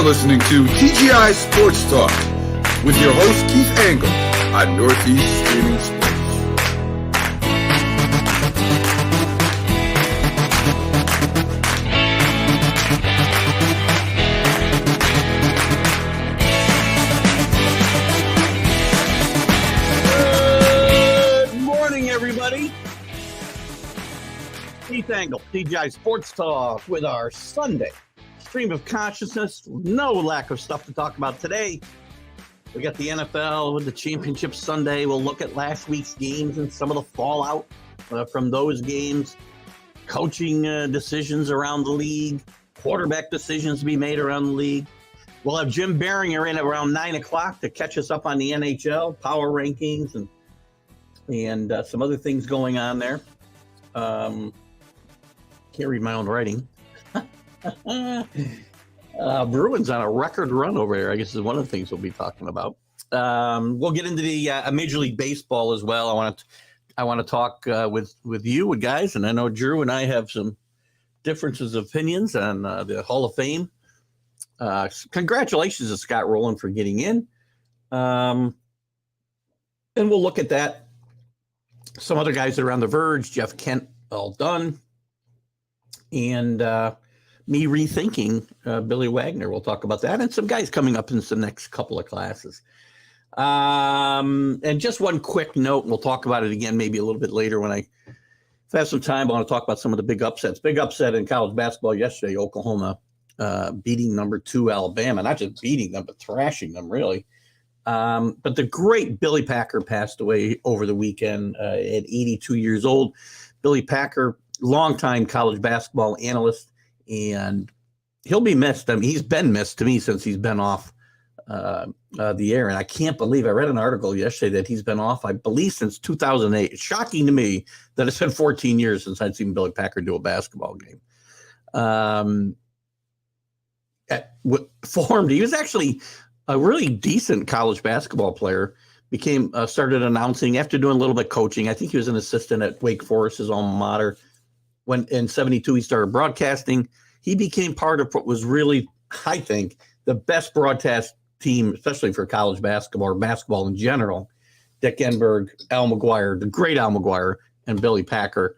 listening to TGI Sports Talk with your host Keith Angle on Northeast Streaming Sports. Good morning, everybody. Keith Angle, TGI Sports Talk with our Sunday stream of consciousness. No lack of stuff to talk about today. We got the NFL with the Championship Sunday. We'll look at last week's games and some of the fallout from those games. Coaching decisions around the league. Quarterback decisions to be made around the league. We'll have Jim Biringer in around 9 o'clock to catch us up on the NHL, power rankings, and some other things going on there. Can't read my own writing. Bruins on a record run over there, I guess, is one of the things we'll be talking about. We'll get into the Major League Baseball as well. I want to talk with you guys, and I know Drew and I have some differences of opinions on the Hall of Fame. Congratulations to Scott Rolen for getting in. And we'll look at that. Some other guys that are on the verge, Jeff Kent, all done. And me rethinking Billy Wagner. We'll talk about that. And some guys coming up in the next couple of classes. And just one quick note, and we'll talk about it again maybe a little bit later when I have some time. I want to talk about some of the big upsets. Big upset in college basketball yesterday, Oklahoma beating number 2 Alabama. Not just beating them, but thrashing them, really. But the great Billy Packer passed away over the weekend at 82 years old. Billy Packer, longtime college basketball analyst, and he'll be missed. I mean, he's been missed to me since he's been off the air. And I can't believe, I read an article yesterday that he's been off, I believe, since 2008. It's shocking to me that it's been 14 years since I'd seen Billy Packer do a basketball game. He was actually a really decent college basketball player. Started announcing after doing a little bit of coaching. I think he was an assistant at Wake Forest, his alma mater. When in 72 he started broadcasting, he became part of what was really, I think, the best broadcast team, especially for college basketball or basketball in general. Dick Enberg, Al McGuire, the great Al McGuire, and Billy Packer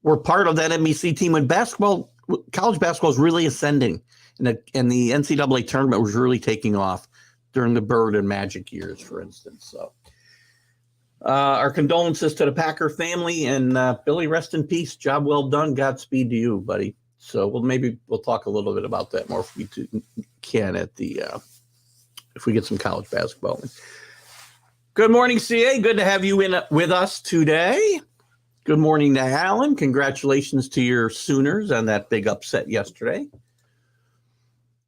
were part of that NBC team when college basketball was really ascending, and the NCAA tournament was really taking off during the Bird and Magic years, for instance. So our condolences to the Packer family, and Billy, rest in peace. Job well done. Godspeed to you, buddy. So we'll talk a little bit about that more if we can at the if we get some college basketball. Good morning, CA. Good to have you in with us today. Good morning to Alan. Congratulations to your Sooners on that big upset yesterday.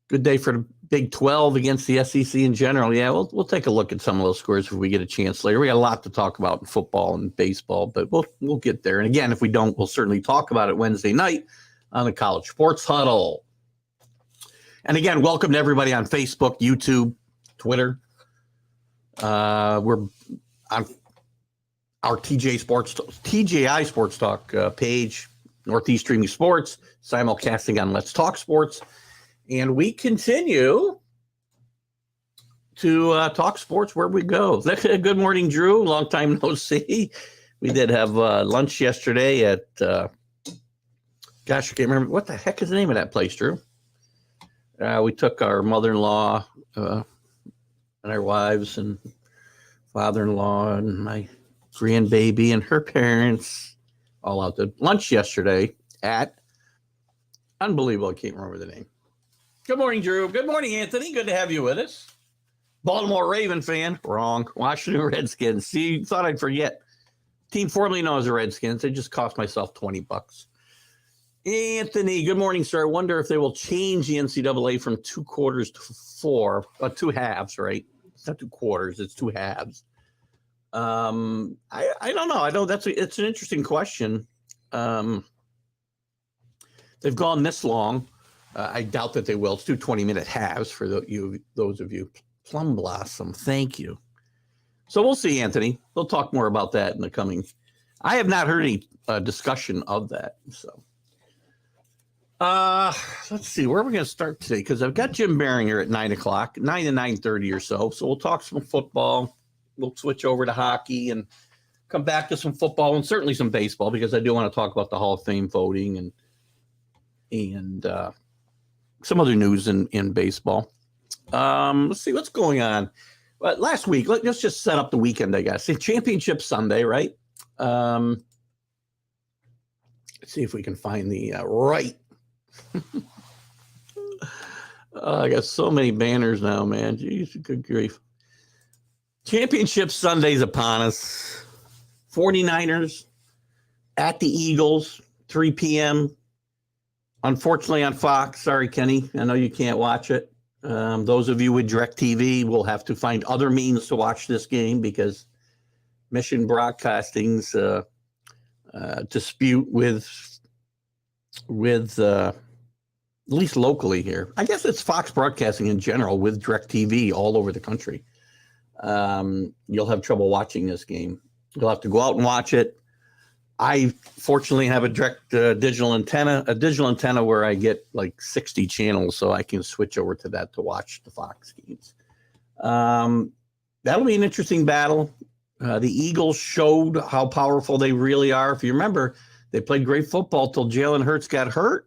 Good day for the Big 12 against the SEC in general. Yeah, we'll take a look at some of those scores if we get a chance later. We got a lot to talk about in football and baseball, but we'll get there. And again, if we don't, we'll certainly talk about it Wednesday night on the College Sports Huddle. And again, welcome to everybody on Facebook, YouTube, Twitter. We're on our TGI Sports Talk page, Northeast Streaming Sports, simulcasting on Let's Talk Sports. And we continue to talk sports where we go. Good morning, Drew. Long time no see. We did have lunch yesterday at, gosh, I can't remember. What the heck is the name of that place, Drew? We took our mother-in-law and our wives and father-in-law and my grandbaby and her parents all out to lunch yesterday at, unbelievable, I can't remember the name. Good morning, Drew. Good morning, Anthony. Good to have you with us. Baltimore Raven fan. Wrong. Washington Redskins. See, thought I'd forget. Team formerly known as the Redskins. It just cost myself $20. Anthony, good morning, sir. I wonder if they will change the NCAA from 2 quarters to 4, 2 halves, right? It's not 2 quarters, it's 2 halves. I don't know. It's an interesting question. They've gone this long. I doubt that they will. It's 2 20-minute halves for those of you. Plum Blossom, thank you. So we'll see, Anthony. We'll talk more about that in the coming. I have not heard any discussion of that. So Let's see, where are we going to start today? Because I've got Jim Biringer at 9 o'clock, 9 to 9:30 or so. So we'll talk some football. We'll switch over to hockey and come back to some football and certainly some baseball, because I do want to talk about the Hall of Fame voting and some other news in baseball. Let's see what's going on. Last week, let's just set up the weekend, I guess. Championship Sunday, right? Let's see if we can find the right. I got so many banners now, man. Jeez, good grief. Championship Sunday's upon us. 49ers at the Eagles, 3 p.m. Unfortunately on Fox. Sorry, Kenny. I know you can't watch it. Those of you with DirecTV will have to find other means to watch this game, because Mission Broadcasting's dispute with at least locally here. I guess it's Fox Broadcasting in general with DirecTV all over the country. You'll have trouble watching this game. You'll have to go out and watch it. I fortunately have a digital antenna where I get like 60 channels, so I can switch over to that to watch the Fox games. That'll be an interesting battle. The Eagles showed how powerful they really are. If you remember, they played great football till Jalen Hurts got hurt.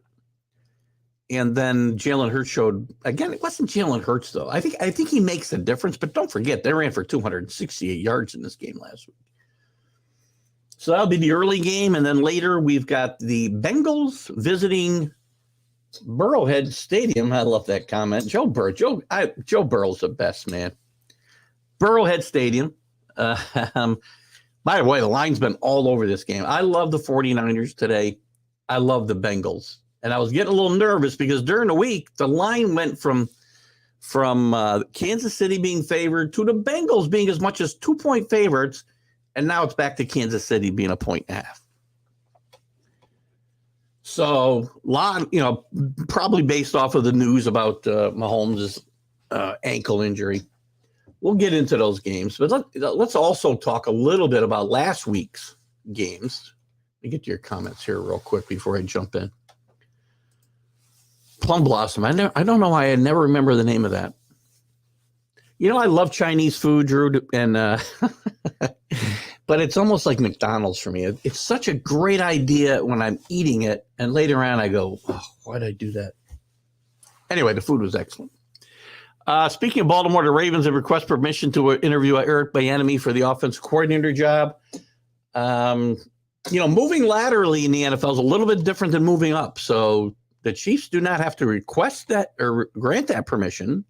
And then Jalen Hurts showed, again, it wasn't Jalen Hurts, though. I think he makes a difference, but don't forget, they ran for 268 yards in this game last week. So that'll be the early game, and then later we've got the Bengals visiting Burrowhead Stadium. I love that comment. Joe Burrow's the best, man. Burrowhead Stadium. By the way, the line's been all over this game. I love the 49ers today. I love the Bengals. And I was getting a little nervous because during the week, the line went from Kansas City being favored to the Bengals being as much as 2-point favorites. And now it's back to Kansas City being 1.5. So, probably based off of the news about Mahomes' ankle injury. We'll get into those games. But let's also talk a little bit about last week's games. Let me get to your comments here real quick before I jump in. Plum Blossom. I don't know why I never remember the name of that. I love Chinese food, Drew, and but it's almost like McDonald's for me. It's such a great idea when I'm eating it, and later on I go, oh, why did I do that? Anyway, the food was excellent. Speaking of Baltimore, the Ravens have requested permission to interview Eric Bieniemy for the offensive coordinator job. Moving laterally in the NFL is a little bit different than moving up, so the Chiefs do not have to request that or grant that permission,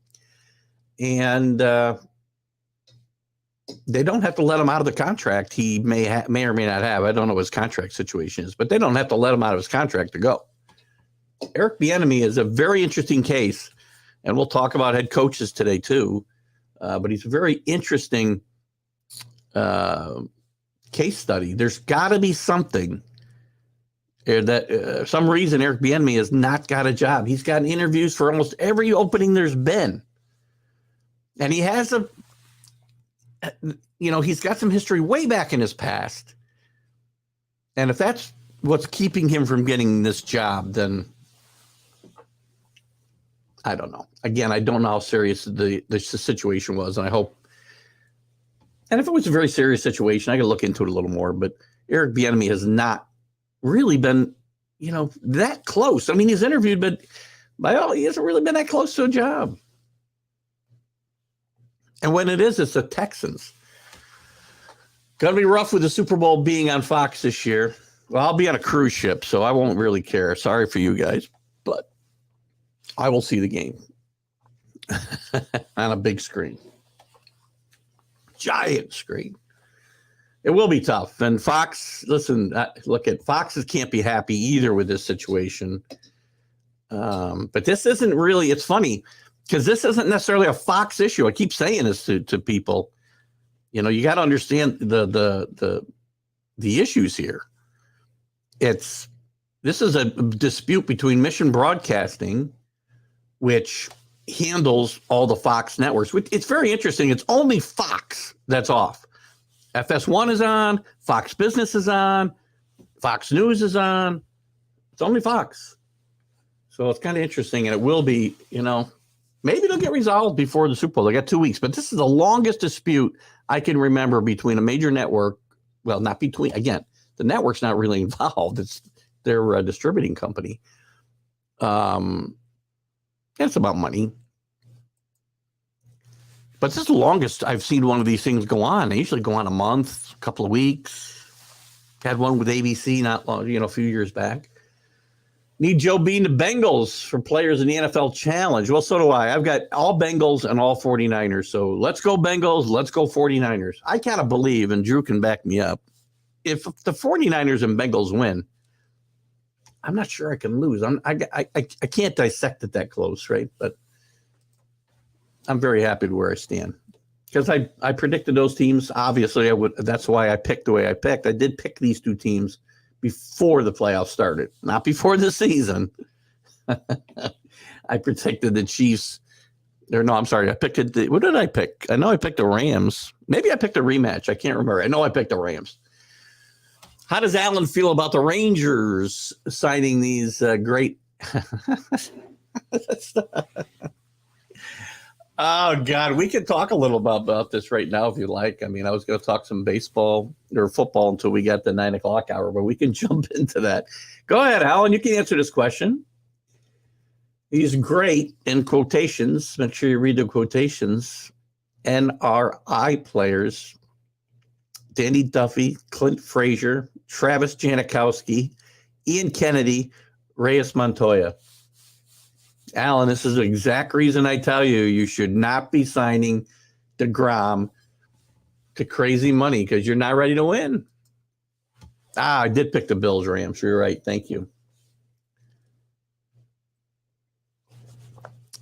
and they don't have to let him out of the contract he may or may not have. I don't know what his contract situation is, but they don't have to let him out of his contract to go. Eric Bieniemy is a very interesting case, and we'll talk about head coaches today too, but he's a very interesting case study. There's got to be something that some reason Eric Bieniemy has not got a job. He's gotten interviews for almost every opening there's been. And he has he's got some history way back in his past. And if that's what's keeping him from getting this job, then I don't know. Again, I don't know how serious the situation was, and I hope. And if it was a very serious situation, I could look into it a little more. But Eric Bieniemy has not really been, that close. I mean, he's interviewed, but he hasn't really been that close to a job. And when it is, it's the Texans. Going to be rough with the Super Bowl being on Fox this year. Well, I'll be on a cruise ship, so I won't really care. Sorry for you guys, but I will see the game on a big screen. Giant screen. It will be tough. And Fox, listen, Foxes can't be happy either with this situation. But this isn't really, it's funny, because this isn't necessarily a Fox issue. I keep saying this to people. You got to understand the issues here. This is a dispute between Mission Broadcasting, which handles all the Fox networks. It's very interesting. It's only Fox that's off. FS1 is on, Fox Business is on, Fox News is on. It's only Fox. So it's kind of interesting, and it will be, maybe it'll get resolved before the Super Bowl. They got 2 weeks, but this is the longest dispute I can remember between a major network. Well, not between, again, the network's not really involved. It's their distributing company. It's about money. But this is the longest I've seen one of these things go on. They usually go on a month, a couple of weeks. Had one with ABC not long, a few years back. Need Joe Bean the Bengals for players in the NFL Challenge. Well, so do I. I've got all Bengals and all 49ers. So let's go Bengals. Let's go 49ers. I kind of believe, and Drew can back me up, if the 49ers and Bengals win, I'm not sure I can lose. I can't dissect it that close, right? But I'm very happy with where I stand. Because I predicted those teams. Obviously, I would. That's why I picked the way I picked. I did pick these two teams before the playoffs started, not before the season. I predicted the Chiefs. I picked it. What did I pick? I know I picked the Rams. Maybe I picked a rematch. I can't remember. I know I picked the Rams. How does Alan feel about the Rangers signing these great? Oh, God, we can talk a little about this right now if you like. I mean, I was going to talk some baseball or football until we got the 9 o'clock hour, but we can jump into that. Go ahead, Alan. You can answer this question. He's great in quotations. Make sure you read the quotations. NRI players, Danny Duffy, Clint Frazier, Travis Janikowski, Ian Kennedy, Reyes Montoya. Alan, this is the exact reason I tell you should not be signing DeGrom to crazy money because you're not ready to win. I did pick the Bills, Rams. You're right. Thank you.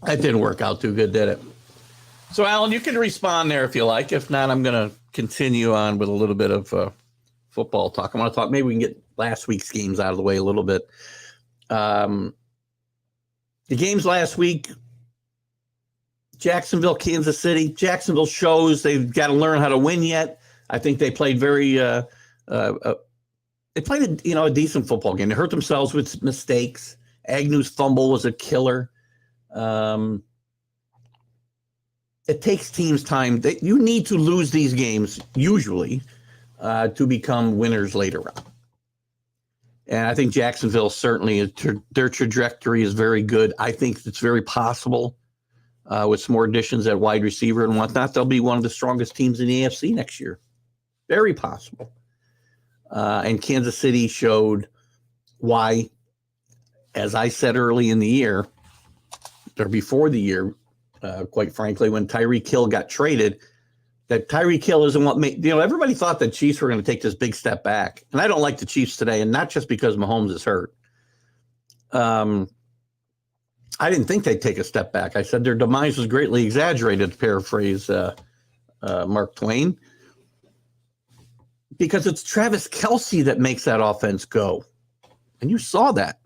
That didn't work out too good, did it? So, Alan, you can respond there if you like. If not, I'm going to continue on with a little bit of football talk. I want to talk. Maybe we can get last week's games out of the way a little bit. The games last week, Jacksonville, Kansas City. Jacksonville shows they've got to learn how to win yet. I think they played they played a decent football game. They hurt themselves with mistakes. Agnew's fumble was a killer. It takes teams time. You need to lose these games, usually, to become winners later on. And I think Jacksonville certainly, their trajectory is very good. I think it's very possible with some more additions at wide receiver and whatnot, they'll be one of the strongest teams in the AFC next year. Very possible. And Kansas City showed why, as I said early in the year, or before the year, quite frankly, when Tyreek Hill got traded, that Tyreek Hill isn't what made, everybody thought the Chiefs were going to take this big step back. And I don't like the Chiefs today, and not just because Mahomes is hurt. I didn't think they'd take a step back. I said their demise was greatly exaggerated, to paraphrase Mark Twain, because it's Travis Kelce that makes that offense go. And you saw that.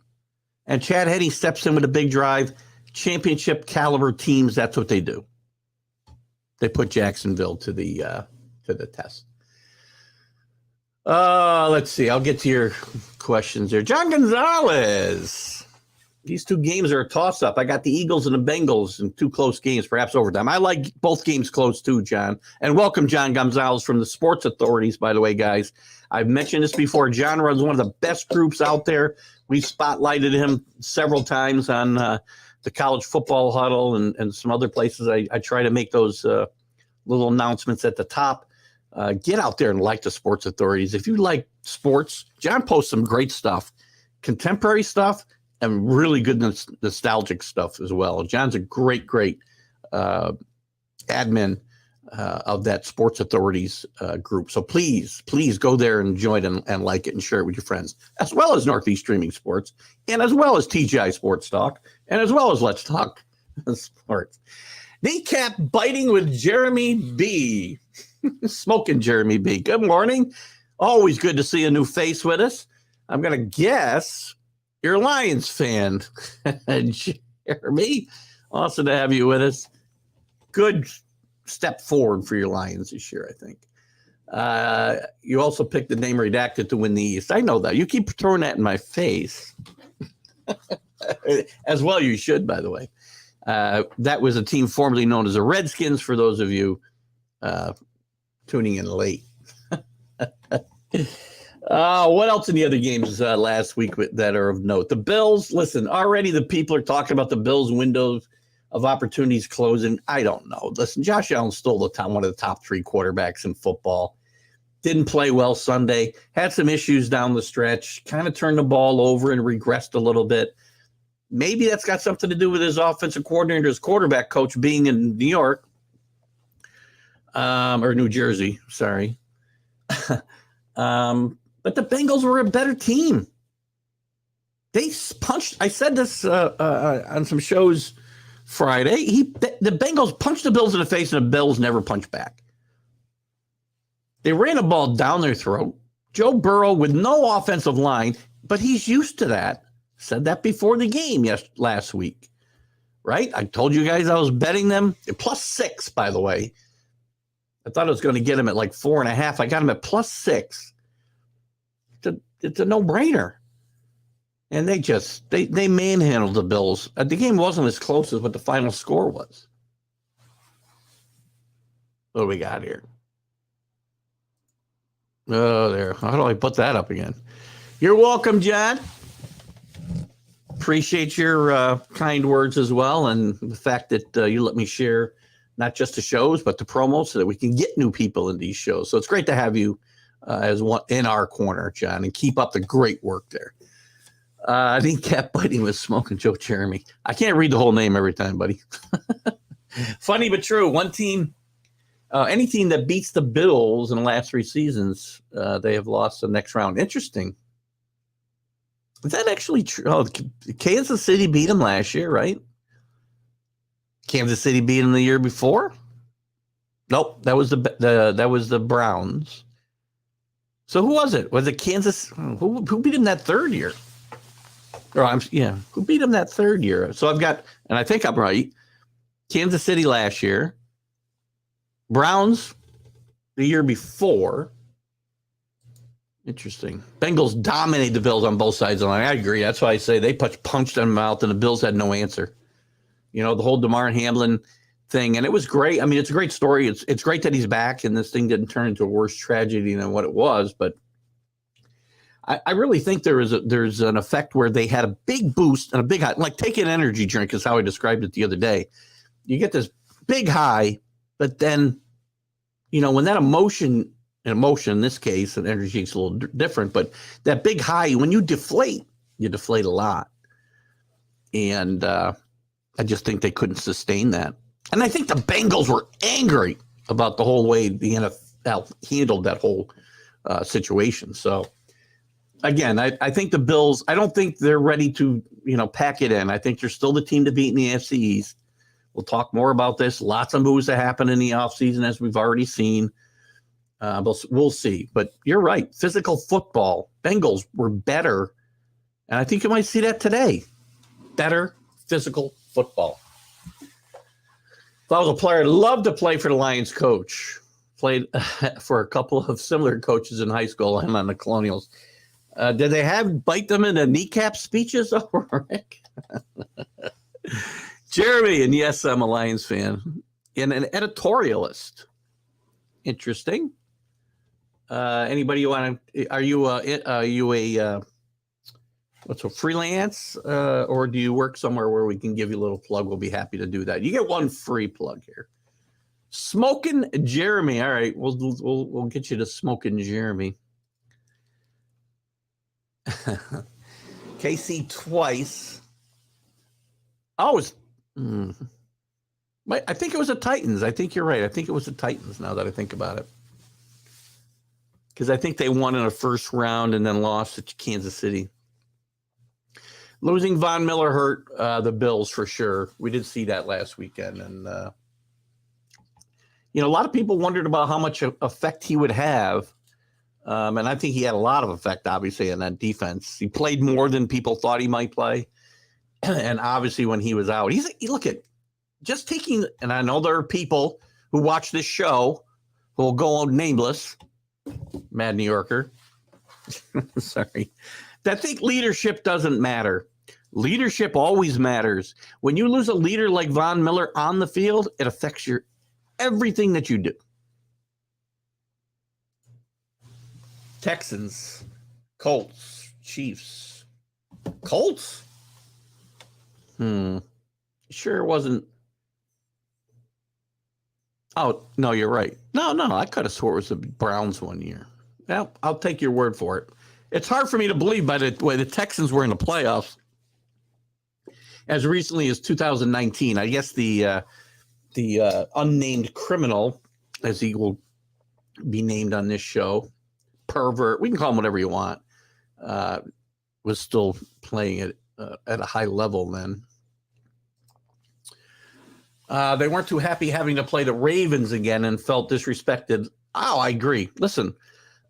And Chad Henne steps in with a big drive. Championship caliber teams, that's what they do. They put Jacksonville to the test. Let's see. I'll get to your questions there. John Gonzalez. These two games are a toss-up. I got the Eagles and the Bengals in two close games, perhaps overtime. I like both games close too, John. And welcome, John Gonzalez from the Sports Authorities, by the way, guys. I've mentioned this before. John runs one of the best groups out there. We spotlighted him several times on the college football huddle and some other places. I try to make those little announcements at the top. Get out there and like the Sports Authorities. If you like sports, John posts some great stuff, contemporary stuff, and really good nostalgic stuff as well. John's a great admin of that Sports Authorities group. So please go there and join and like it and share it with your friends, as well as Northeast Streaming Sports, and as well as TGI Sports Talk, and as well as Let's Talk Sports. Kneecap biting with Jeremy B. Smoking Jeremy B. Good morning. Always good to see a new face with us. I'm going to guess you're a Lions fan. Jeremy, awesome to have you with us. Good step forward for your Lions this year, I think. You also picked the name redacted to win the East. I know that. You keep throwing that in my face. As well you should, by the way. That was a team formerly known as the Redskins, for those of you tuning in late. What else in the other games last week that are of note? The Bills, listen, already the people are talking about the Bills' windows of opportunities closing. I don't know. Listen, Josh Allen stole one of the top 3 quarterbacks in football. Didn't play well Sunday. Had some issues down the stretch. Kind of turned the ball over and regressed a little bit. Maybe that's got something to do with his offensive coordinator, his quarterback coach being in New York. Or New Jersey, sorry. But the Bengals were a better team. They punched. I said this on some shows Friday. The Bengals punched the Bills in the face, and the Bills never punched back. They ran a ball down their throat. Joe Burrow with no offensive line, but he's used to that. Said that before the game last week, right? I told you guys I was betting them +6, by the way. I thought I was going to get him at like 4.5. I got him at +6. It's a no-brainer. And they manhandled the Bills. The game wasn't as close as what the final score was. What do we got here? Oh, there. How do I put that up again? You're welcome, John. Appreciate your kind words as well, and the fact that you let me share not just the shows, but the promos so that we can get new people in these shows. So it's great to have you as one in our corner, John, and keep up the great work there. I think Cat Biting was smoking Joe Jeremy. I can't read the whole name every time, buddy. Funny but true. One team, any team that beats the Bills in the last 3 seasons, they have lost the next round. Interesting. Is that actually true? Oh, Kansas City beat them last year, right? Kansas City beat them the year before? Nope, that was the Browns. So who was it? Was it Kansas? Who beat him that third year? Who beat him that third year? So I've got, and I think I'm right, Kansas City last year, Browns the year before. Interesting. Bengals dominated the Bills on both sides of the line. I agree. That's why I say they punched them out, and the Bills had no answer. You know, the whole DeMar Hamlin thing, and it was great. I mean, it's a great story. It's great that he's back, and this thing didn't turn into a worse tragedy than what it was. But I really think there's an effect where they had a big boost and a big high, like take an energy drink is how I described it the other day. You get this big high, but then, you know, when that emotion in this case, and energy is a little different, but that big high, when you deflate a lot. And I just think they couldn't sustain that. And I think the Bengals were angry about the whole way the NFL handled that whole situation. So, again, I think the Bills, I don't think they're ready to, pack it in. I think they're still the team to beat in the AFC East. We'll talk more about this. Lots of moves that happen in the offseason, as we've already seen. We'll see. But you're right. Physical football, Bengals were better. And I think you might see that today. Better physical football. If I was a player, I'd love to play for the Lions coach. Played for a couple of similar coaches in high school and on the Colonials. Did they bite them in the kneecap speeches over Rick? Jeremy, and yes, I'm a Lions fan. And an editorialist. Interesting. Anybody you want to? Are you a what's a freelance, or do you work somewhere where we can give you a little plug? We'll be happy to do that. You get one free plug here. Smoking Jeremy. All right, we'll get you to Smoking Jeremy. KC twice. Oh, I think it was the Titans. I think you're right. I think it was the Titans now that I think about it. Because I think they won in a first round and then lost to Kansas City. Losing Von Miller hurt the Bills for sure. We did see that last weekend. And, a lot of people wondered about how much effect he would have. And I think he had a lot of effect, obviously, in that defense. He played more than people thought he might play. And obviously when he was out, look at just taking, and I know there are people who watch this show who will go on nameless, Mad New Yorker, sorry, that think leadership doesn't matter. Leadership always matters. When you lose a leader like Von Miller on the field, it affects everything that you do. Texans, Colts, Chiefs. Colts? Sure wasn't. Oh, no, you're right. No, I could have swore it was the Browns one year. Well, I'll take your word for it. It's hard for me to believe by the way the Texans were in the playoffs as recently as 2019. I guess the unnamed criminal, as he will be named on this show, pervert, we can call him whatever you want, was still playing it at a high level then. They weren't too happy having to play the Ravens again and felt disrespected. Oh, I agree. Listen,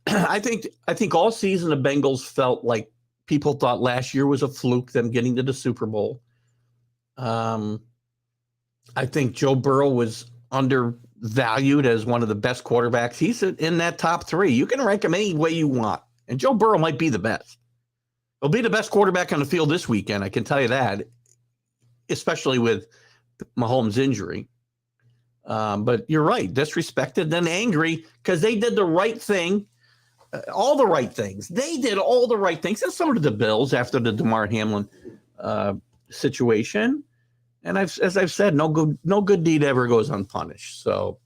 I think all season the Bengals felt like people thought last year was a fluke, them getting to the Super Bowl. I think Joe Burrow was undervalued as one of the best quarterbacks. He's in that top 3. You can rank him any way you want, and Joe Burrow might be the best. He'll be the best quarterback on the field this weekend, I can tell you that, especially with Mahomes' injury. But you're right, disrespected, then angry because they did the right thing, all the right things. They did all the right things, and so did the Bills after the Damar Hamlin situation. And as I've said, no good deed ever goes unpunished. So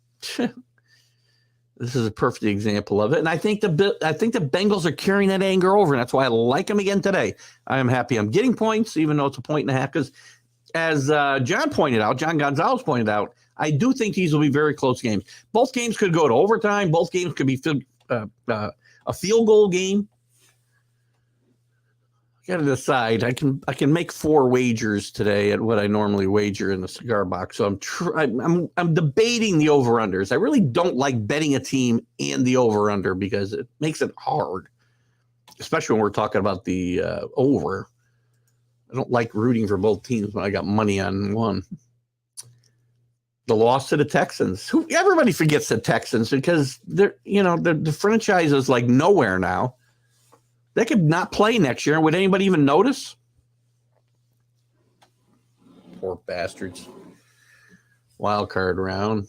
this is a perfect example of it. And I think the Bengals are carrying that anger over, and that's why I like them again today. I am happy I'm getting points, even though it's a 1.5, because as John Gonzalez pointed out, I do think these will be very close games. Both games could go to overtime. Both games could be a field goal game. Got to decide. I can make 4 wagers today at what I normally wager in the cigar box. So I'm debating the over-unders. I really don't like betting a team and the over-under because it makes it hard, especially when we're talking about the over. I don't like rooting for both teams when I got money on one. The loss to the Texans. Everybody forgets the Texans because the franchise is like nowhere now. They could not play next year. Would anybody even notice? Poor bastards. Wild card round.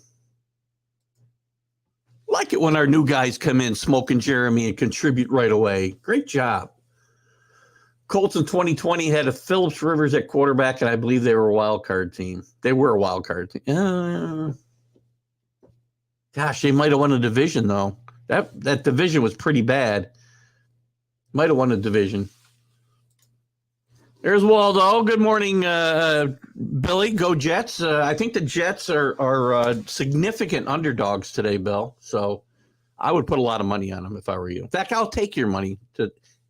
Like it when our new guys come in, Smoke and Jeremy, and contribute right away. Great job. Colts in 2020 had a Phillips Rivers at quarterback, and I believe they were a wild card team. They were a wild card team. Gosh, they might have won a division, though. That division was pretty bad. Might have won a division. There's Waldo. Good morning, Billy. Go Jets. I think the Jets are significant underdogs today, Bill. So I would put a lot of money on them if I were you. In fact, I'll take your money.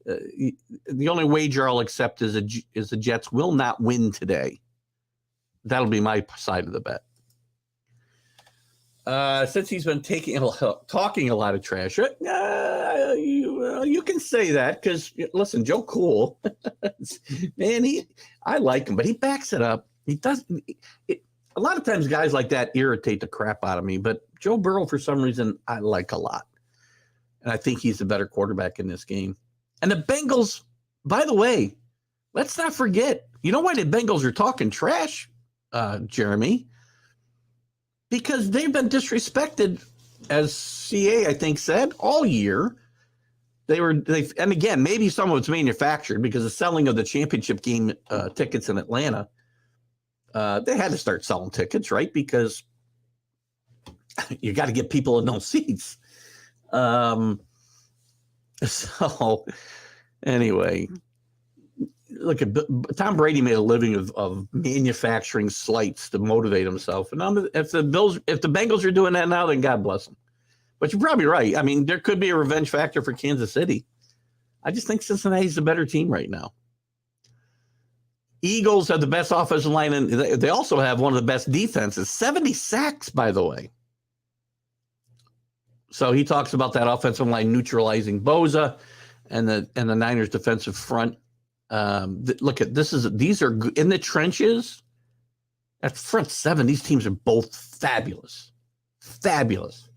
The only wager I'll accept is the Jets will not win today. That'll be my side of the bet. Since he's been talking a lot of trash, you can say that because listen, Joe Cool, man, I like him, but he backs it up. He doesn't. A lot of times, guys like that irritate the crap out of me. But Joe Burrow, for some reason, I like a lot, and I think he's the better quarterback in this game. And the Bengals, by the way, let's not forget. You know why the Bengals are talking trash, Jeremy? Because they've been disrespected, as CA, I think, said, all year. And again, maybe some of it's manufactured because the selling of the championship game tickets in Atlanta, they had to start selling tickets, right? Because you got to get people in those seats. So anyway, look at Tom Brady made a living of manufacturing slights to motivate himself. And if the Bengals are doing that now, then God bless them. But you're probably right. I mean, there could be a revenge factor for Kansas City. I just think Cincinnati's the better team right now. Eagles have the best offensive line, and they also have one of the best defenses. 70 sacks, by the way. So he talks about that offensive line neutralizing Bosa and the Niners defensive front. Look at this these are in the trenches. At front seven, these teams are both fabulous. Fabulous.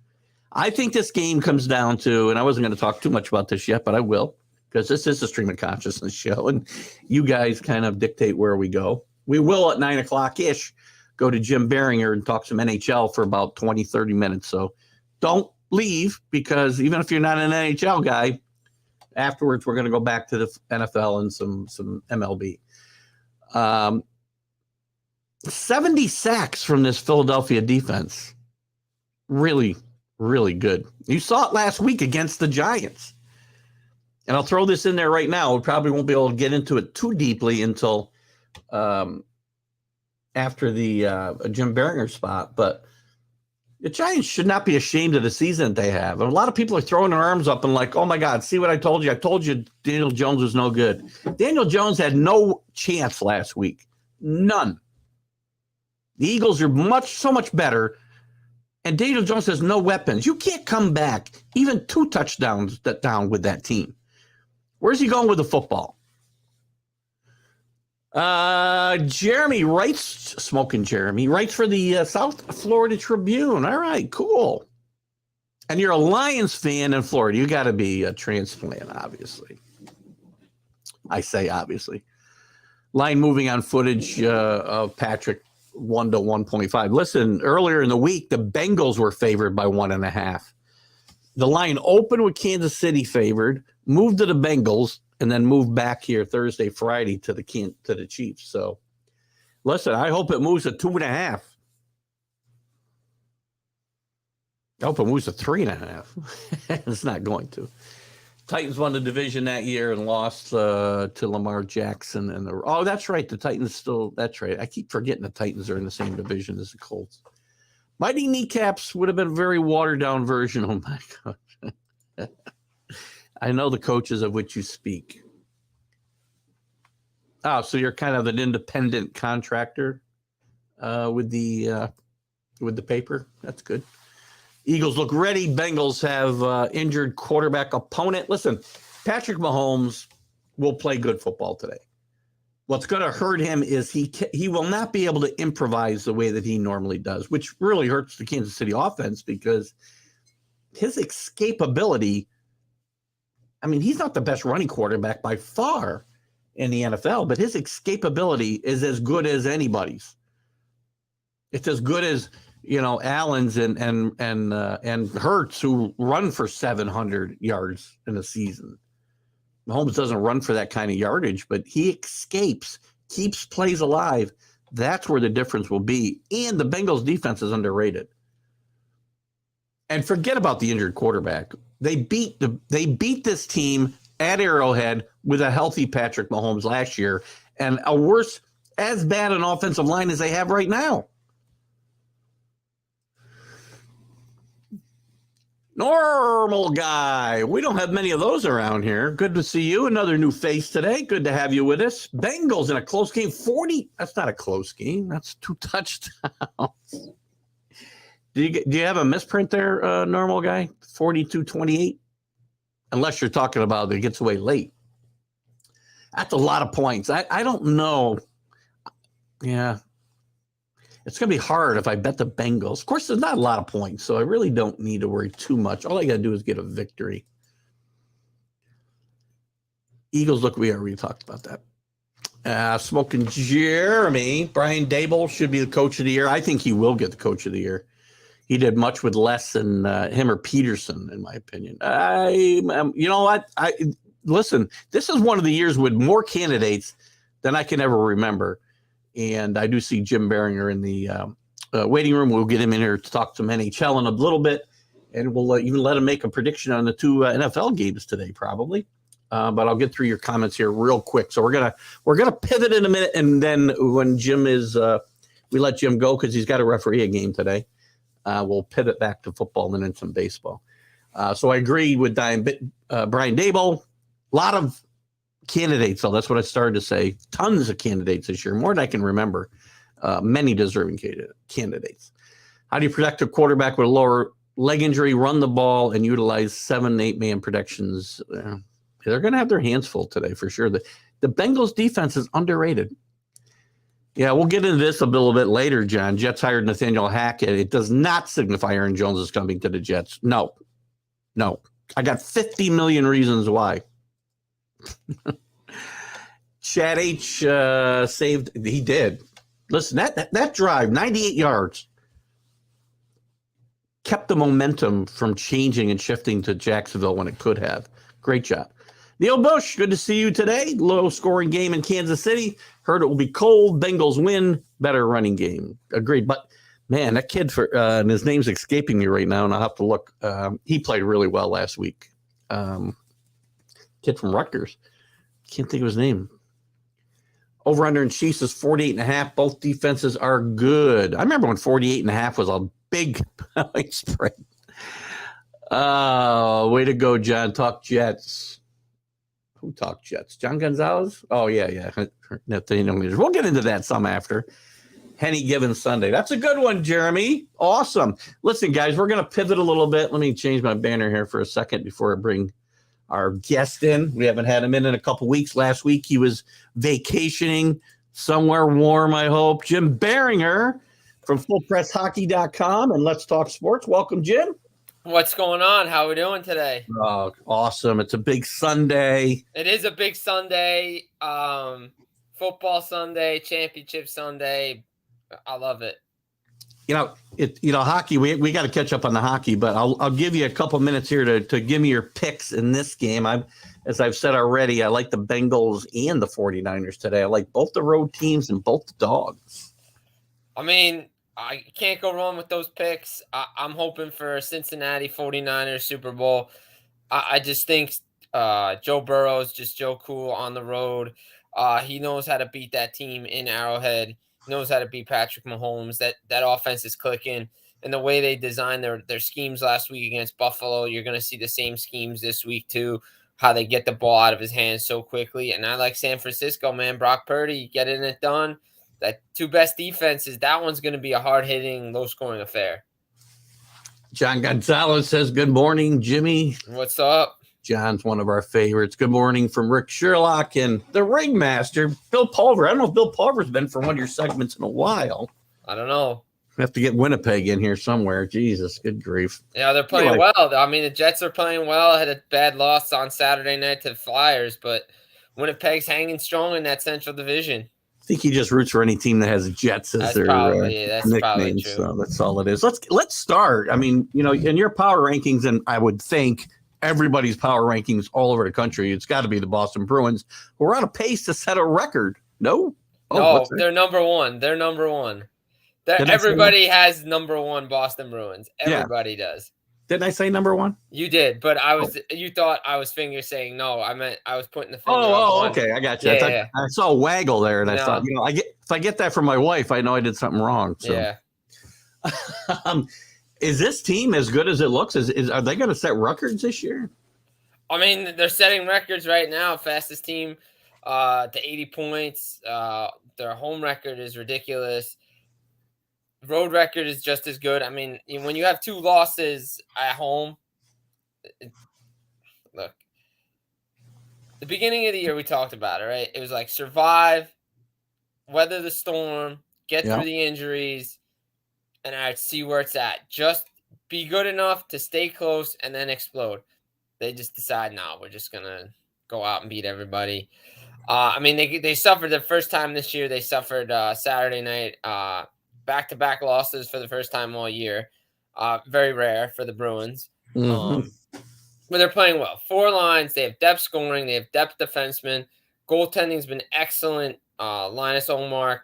I think this game comes down to, and I wasn't going to talk too much about this yet, but I will, because this is a stream of consciousness show, and you guys kind of dictate where we go. We will at 9 o'clock-ish go to Jim Biringer and talk some NHL for about 20, 30 minutes. So don't leave, because even if you're not an NHL guy, afterwards we're going to go back to the NFL and some MLB. 70 sacks from this Philadelphia defense. Really, really good. You saw it last week against the Giants. And I'll throw this in there right now. We probably won't be able to get into it too deeply until after the Jim Biringer spot. But the Giants should not be ashamed of the season that they have. And a lot of people are throwing their arms up and like, oh, my God, see what I told you? I told you Daniel Jones was no good. Daniel Jones had no chance last week. None. The Eagles are so much better, and Daniel Jones has no weapons. You can't come back even 2 touchdowns down with that team. Where's he going with the football? Jeremy writes, smoking Jeremy, writes for the South Florida Tribune. All right, cool. And you're a Lions fan in Florida. You got to be a transplant, obviously. I say obviously. Line moving on footage of Patrick 1 to 1.5. Listen, earlier in the week, the Bengals were favored by 1.5. The line opened with Kansas City favored, moved to the Bengals, and then moved back here Thursday, Friday to the Chiefs. So, listen, I hope it moves to 2.5. I hope it moves to 3.5. It's not going to. Titans won the division that year and lost to Lamar Jackson. Oh, that's right. The Titans still, that's right. I keep forgetting the Titans are in the same division as the Colts. Mighty Kneecaps would have been a very watered down version. Oh, my God. I know the coaches of which you speak. Oh, so you're kind of an independent contractor with the paper. That's good. Eagles look ready. Bengals have injured quarterback opponent. Listen, Patrick Mahomes will play good football today. What's going to hurt him is he will not be able to improvise the way that he normally does, which really hurts the Kansas City offense because his escapability, I mean, he's not the best running quarterback by far in the NFL, but his escapability is as good as anybody's. It's as good as, you know, Allen's and Hurts, who run for 700 yards in a season. Mahomes doesn't run for that kind of yardage, but he escapes, keeps plays alive. That's where the difference will be. And the Bengals defense is underrated. And forget about the injured quarterback. They beat this team at Arrowhead with a healthy Patrick Mahomes last year and a worse, as bad an offensive line as they have right now. Normal guy. We don't have many of those around here. Good to see you. Another new face today. Good to have you with us. Bengals in a close game. 40. That's not a close game. That's 2 touchdowns. Do you have a misprint there, normal guy? 42-28? Unless you're talking about it gets away late. That's a lot of points. I don't know. Yeah. It's going to be hard if I bet the Bengals. Of course, there's not a lot of points, so I really don't need to worry too much. All I got to do is get a victory. Eagles, look, we already talked about that. Smoking Jeremy. Brian Daboll should be the coach of the year. I think he will get the coach of the year. He did much with less than him or Peterson, in my opinion. You know what? Listen, this is one of the years with more candidates than I can ever remember. And I do see Jim Biringer in the waiting room. We'll get him in here to talk some NHL in a little bit. And we'll even let him make a prediction on the 2 NFL games today, probably. But I'll get through your comments here real quick. So we're gonna pivot in a minute, and then when Jim is, we let Jim go because he's got to referee a game today. We'll pivot back to football and then some baseball. So I agree with Brian Daboll. A lot of candidates, though. That's what I started to say. Tons of candidates this year, more than I can remember. Many deserving candidates. How do you protect a quarterback with a lower leg injury, run the ball, and utilize 7-8 man protections? They're going to have their hands full today for sure. The Bengals defense is underrated. Yeah, we'll get into this a little bit later, John. Jets hired Nathaniel Hackett. It does not signify Aaron Jones is coming to the Jets. No. I got 50 million reasons why. Chad H saved. He did. Listen, that drive, 98 yards, kept the momentum from changing and shifting to Jacksonville when it could have. Great job. Neil Bush, good to see you today. Low scoring game in Kansas City. Heard it will be cold. Bengals win. Better running game. Agreed. But man, that kid and his name's escaping me right now, and I'll have to look. He played really well last week. Kid from Rutgers. Can't think of his name. Over under in Chiefs is 48.5. Both defenses are good. I remember when 48.5 was a big point spread. Way to go, John. Talk Jets. Who talked Jets? John Gonzalez? Oh, yeah. We'll get into that some after. Henny Given Sunday. That's a good one, Jeremy. Awesome. Listen, guys, we're going to pivot a little bit. Let me change my banner here for a second before I bring our guest in. We haven't had him in a couple weeks. Last week, he was vacationing somewhere warm, I hope. Jim Biringer from FullPressHockey.com and Let's Talk Sports. Welcome, Jim. What's going on? How are we doing today? Oh, awesome. It's a big Sunday. It is a big Sunday. Football Sunday, championship Sunday. I love it. Hockey, we got to catch up on the hockey, but I'll give you a couple minutes here to give me your picks in this game. As I've said already, I like the Bengals and the 49ers today. I like both the road teams and both the dogs. I mean, I can't go wrong with those picks. I'm hoping for Cincinnati 49ers Super Bowl. I just think Joe Burrow is just Joe Cool on the road. He knows how to beat that team in Arrowhead. Knows how to beat Patrick Mahomes. That offense is clicking. And the way they designed their schemes last week against Buffalo, you're going to see the same schemes this week too, how they get the ball out of his hands so quickly. And I like San Francisco, man. Brock Purdy, getting it done. That two best defenses, that one's going to be a hard-hitting, low-scoring affair. John Gonzalez says, good morning, Jimmy. What's up? John's one of our favorites. Good morning from Rick Sherlock and the ringmaster, Bill Pulver. I don't know if Bill Pulver's been for one of your segments in a while. I don't know. We have to get Winnipeg in here somewhere. Jesus, good grief. Yeah, they're playing well. I mean, the Jets are playing well. Had a bad loss on Saturday night to the Flyers, but Winnipeg's hanging strong in that Central Division. I think he just roots for any team that has Jets as their nickname. So that's all it is. Let's start. I mean, in your power rankings, and I would think everybody's power rankings all over the country, it's got to be the Boston Bruins. We're on a pace to set a record. No? No, they're number one. They're number one. Everybody has number one Boston Bruins. Everybody does. Didn't I say number one? You did, but you thought I was finger saying no. I meant I was putting the finger. Okay, I got you. I saw a waggle there, and I thought, if I get that from my wife, I know I did something wrong. So. Yeah. Is this team as good as it looks? Are they going to set records this year? I mean, they're setting records right now. Fastest team to 80 points. Their home record is ridiculous. Road record is just as good. I mean, when you have two losses at home, look, the beginning of the year we talked about it, right? It was like survive, weather the storm, get through the injuries, and I'd see where it's at. Just be good enough to stay close and then explode. They just decide, no, we're just going to go out and beat everybody. I mean, they suffered the first time this year. They suffered Saturday night, back-to-back losses for the first time all year. Very rare for the Bruins. Mm-hmm. But they're playing well. 4 lines. They have depth scoring. They have depth defensemen. Goaltending's been excellent. Linus Ullmark,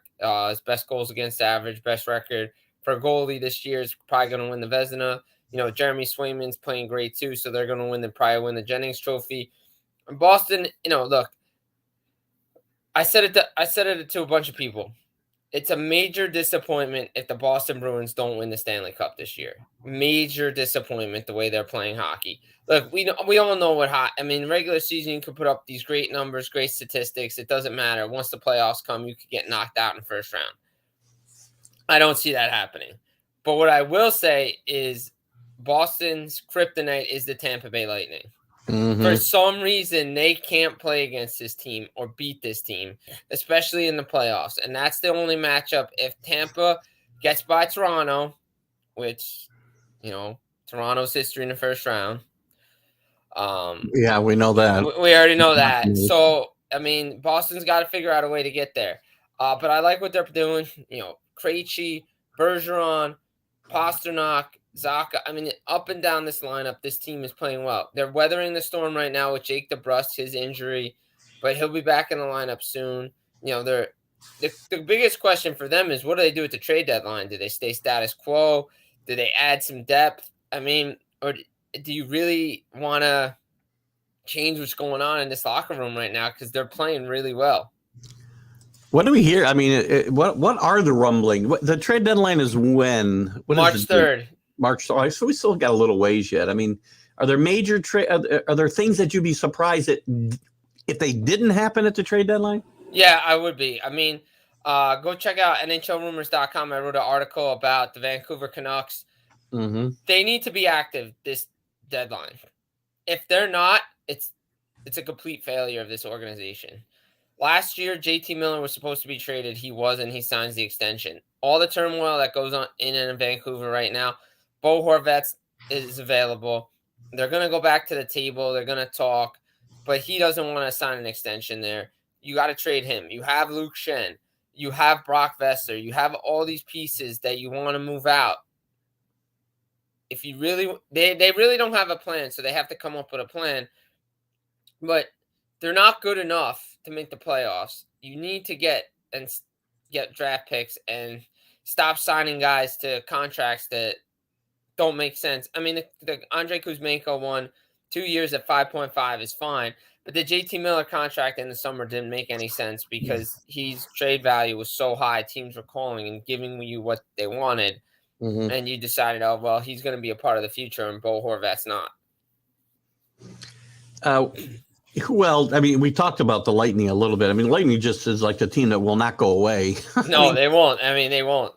his best goals against average, best record for a goalie this year, is probably going to win the Vezina. Jeremy Swayman's playing great too, so they're going to probably win the Jennings Trophy. And Boston, look, I said it to a bunch of people. It's a major disappointment if the Boston Bruins don't win the Stanley Cup this year. Major disappointment the way they're playing hockey. Look, we all know regular season you can put up these great numbers, great statistics. It doesn't matter. Once the playoffs come, you could get knocked out in the first round. I don't see that happening. But what I will say is Boston's kryptonite is the Tampa Bay Lightning. Mm-hmm. For some reason, they can't play against this team or beat this team, especially in the playoffs. And that's the only matchup. If Tampa gets by Toronto, which, Toronto's history in the first round, Yeah, we know that. We already know that. So, I mean, Boston's got to figure out a way to get there. But I like what they're doing. Krejci, Bergeron, Pasternak, Zaka. I mean, up and down this lineup, this team is playing well. They're weathering the storm right now with Jake DeBrusk, his injury, but he'll be back in the lineup soon. The biggest question for them is what do they do at the trade deadline? Do they stay status quo? Do they add some depth? I mean, or do you really want to change what's going on in this locker room right now because they're playing really well? What do we hear? I mean, what are the rumbling? The trade deadline is when? March 3rd. March. So we still got a little ways yet. I mean, are there major are there things that you'd be surprised at if they didn't happen at the trade deadline? Yeah, I would be. I mean, go check out NHLrumors.com. I wrote an article about the Vancouver Canucks. Mm-hmm. They need to be active this deadline. If they're not, it's a complete failure of this organization. Last year, JT Miller was supposed to be traded. He wasn't. He signs the extension. All the turmoil that goes on in Vancouver right now, Bo Horvat is available. They're going to go back to the table. They're going to talk, but he doesn't want to sign an extension there. You got to trade him. You have Luke Shen. You have Brock Vesser. You have all these pieces that you want to move out. If you really, they really don't have a plan, so they have to come up with a plan. But they're not good enough to make the playoffs. You need to get draft picks and stop signing guys to contracts that don't make sense. I mean, the Andrei Kuzmenko one, 2 years at 5.5 is fine, but the JT Miller contract in the summer didn't make any sense because his trade value was so high. Teams were calling and giving you what they wanted, and you decided, oh, well, he's going to be a part of the future, and Bo Horvat's not. Well, I mean, we talked about the Lightning a little bit. I mean, Lightning just is like the team that will not go away. No, they won't. I mean, they won't.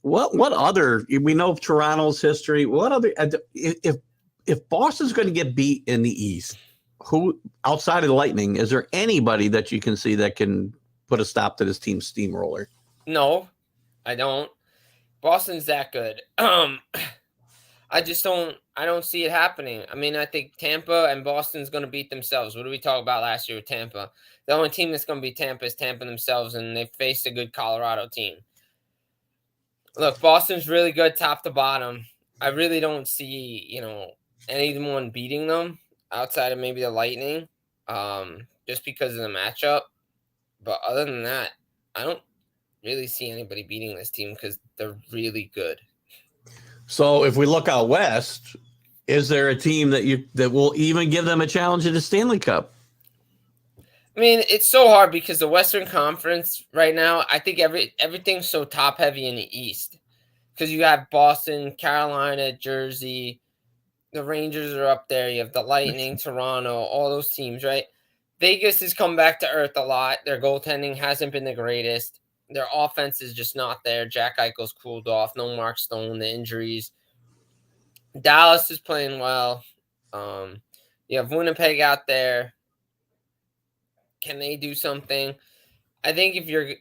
What other? We know Toronto's history. What other? If Boston's going to get beat in the East, who outside of the Lightning is there anybody that you can see that can put a stop to this team's steamroller? No, I don't. Boston's that good. I don't see it happening. I mean, I think Tampa and Boston's going to beat themselves. What did we talk about last year with Tampa? The only team that's going to beat Tampa is Tampa themselves, and they faced a good Colorado team. Look, Boston's really good top to bottom. I really don't see, anyone beating them outside of maybe the Lightning, just because of the matchup. But other than that, I don't really see anybody beating this team because they're really good. So if we look out west, is there a team that will even give them a challenge in the Stanley Cup? I mean, it's so hard because the Western Conference right now, I think everything's so top heavy in the East because you have Boston, Carolina, Jersey, the Rangers are up there. You have the Lightning, Toronto, all those teams, right? Vegas has come back to earth a lot. Their goaltending hasn't been the greatest. Their offense is just not there. Jack Eichel's cooled off. No Mark Stone, the injuries. Dallas is playing well. You have Winnipeg out there. Can they do something? I think the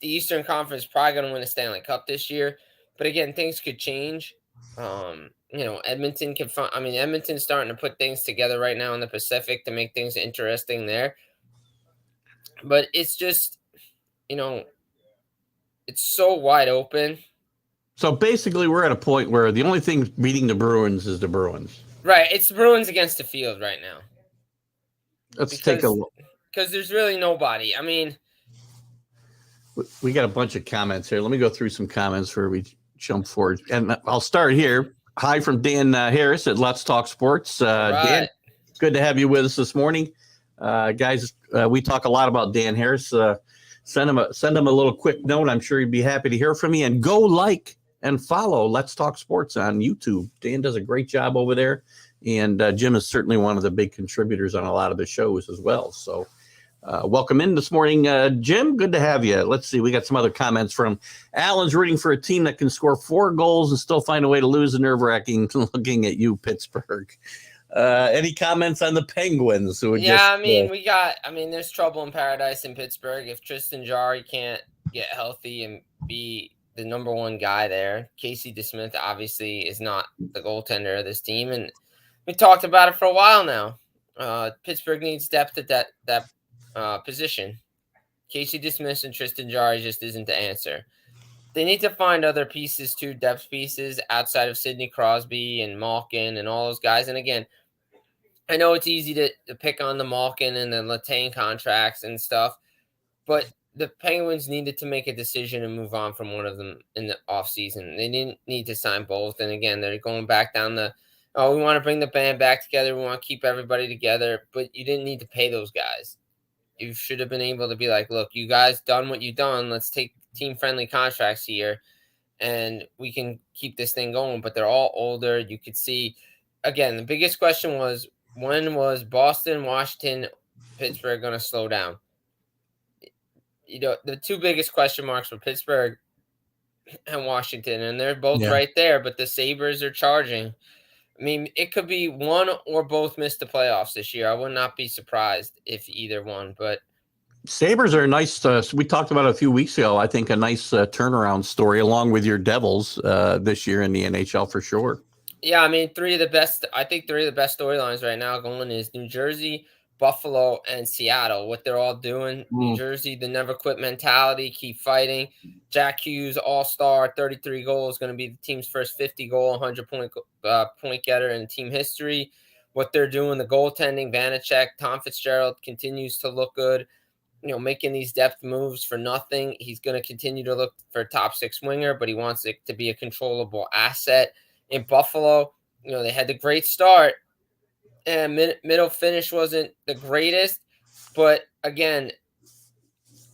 Eastern Conference is probably going to win a Stanley Cup this year. But again, things could change. Edmonton Edmonton's starting to put things together right now in the Pacific to make things interesting there. But it's just, it's so wide open. So basically, we're at a point where the only thing beating the Bruins is the Bruins. Right. It's the Bruins against the field right now. Let's take a look. Because there's really nobody. I mean, we got a bunch of comments here. Let me go through some comments where we jump forward. And I'll start here. Hi from Dan Harris at Let's Talk Sports. right. Dan, good to have you with us this morning. Guys, we talk a lot about Dan Harris. Send him a little quick note. I'm sure he'd be happy to hear from you. And go like and follow Let's Talk Sports on YouTube. Dan does a great job over there. And Jim is certainly one of the big contributors on a lot of the shows as well. So welcome in this morning, Jim. Good to have you. Let's see. We got some other comments from Alan's rooting for a team that can score 4 goals and still find a way to lose. A nerve-wracking looking at you, Pittsburgh. Any comments on the Penguins? There's trouble in paradise in Pittsburgh. If Tristan Jarry can't get healthy and be the number one guy there, Casey DeSmith obviously is not the goaltender of this team. And We talked about it for a while now. Pittsburgh needs depth at that position. Casey dismissed and Tristan Jari just isn't the answer. They need to find other pieces too, depth pieces outside of Sidney Crosby and Malkin and all those guys. And again, I know it's easy to pick on the Malkin and the Letang contracts and stuff, but the Penguins needed to make a decision and move on from one of them in the offseason. They didn't need to sign both. And again, they're going back down we want to bring the band back together. We want to keep everybody together, but you didn't need to pay those guys. You should have been able to be like, look, you guys done what you done. Let's take team-friendly contracts here, and we can keep this thing going. But they're all older. You could see, again, the biggest question was, when was Boston, Washington, Pittsburgh going to slow down? The two biggest question marks were Pittsburgh and Washington, and they're both right there, but the Sabres are charging. I mean, it could be one or both miss the playoffs this year. I would not be surprised if either one, but Sabres are a nice, we talked about it a few weeks ago, I think a nice turnaround story along with your Devils this year in the NHL for sure. Yeah, I mean, three of the best storylines right now going is New Jersey, Buffalo, and Seattle. What they're all doing. New Jersey, the never quit mentality, keep fighting. Jack Hughes, all-star, 33 goals, going to be the team's first 50-goal, 100-point getter in team history. What they're doing, the goaltending, Vanacek, Tom Fitzgerald continues to look good. Making these depth moves for nothing. He's going to continue to look for a top six winger, but he wants it to be a controllable asset. In Buffalo, they had the great start, and middle finish wasn't the greatest, but again,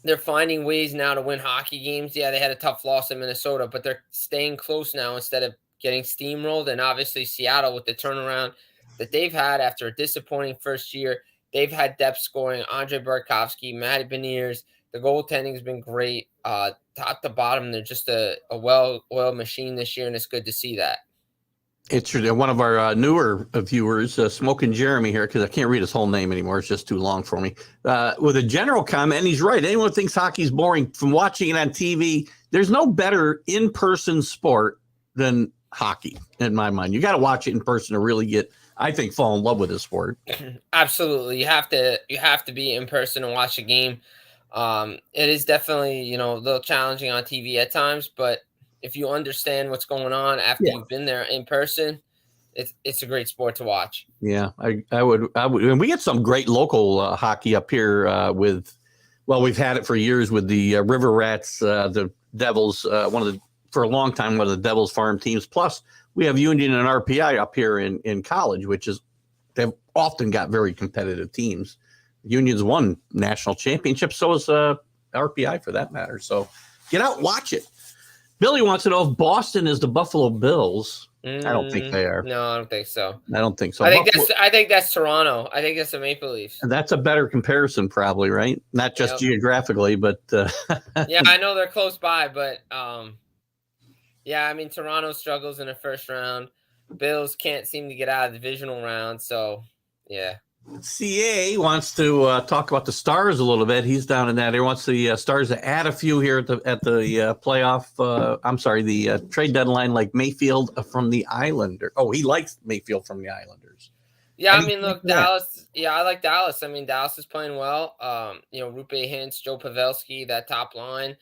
they're finding ways now to win hockey games. Yeah, they had a tough loss in Minnesota, but they're staying close now instead of getting steamrolled. And obviously Seattle, with the turnaround that they've had after a disappointing first year, they've had depth scoring. Andre Burakovsky, Matty Beniers, the goaltending has been great. Top to bottom, they're just a well-oiled machine this year, and it's good to see that. It's one of our newer viewers, Smoking Jeremy here, because I can't read his whole name anymore. It's just too long for me. With a general comment, and he's right. Anyone who thinks hockey's boring from watching it on TV, there's no better in-person sport than hockey, in my mind. You got to watch it in person to really fall in love with the sport. Absolutely. You have to be in person and watch a game. It is definitely, a little challenging on TV at times, but if you understand what's going on after you've been there in person, it's a great sport to watch. Yeah, I would, and we get some great local hockey up here we've had it for years with the River Rats, the Devils, for a long time, one of the Devils farm teams. Plus we have Union and RPI up here in college, they've often got very competitive teams. Union's won national championships. So is RPI for that matter. So get out, watch it. Billy wants to know if Boston is the Buffalo Bills. I don't think they are. No, I don't think so. I think that's Toronto. I think that's the Maple Leafs. That's a better comparison, probably, right? Not just geographically, but yeah, I know they're close by, but yeah, I mean, Toronto struggles in the first round. Bills can't seem to get out of the divisional round, so yeah. CA wants to talk about the Stars a little bit. He's down in that. He wants the Stars to add a few here at the playoff. The trade deadline, like Mayfield from the Islanders. Oh, he likes Mayfield from the Islanders. Yeah, I mean, look, Dallas. Yeah, I like Dallas. I mean, Dallas is playing well. Rupe Hintz, Joe Pavelski, that top line,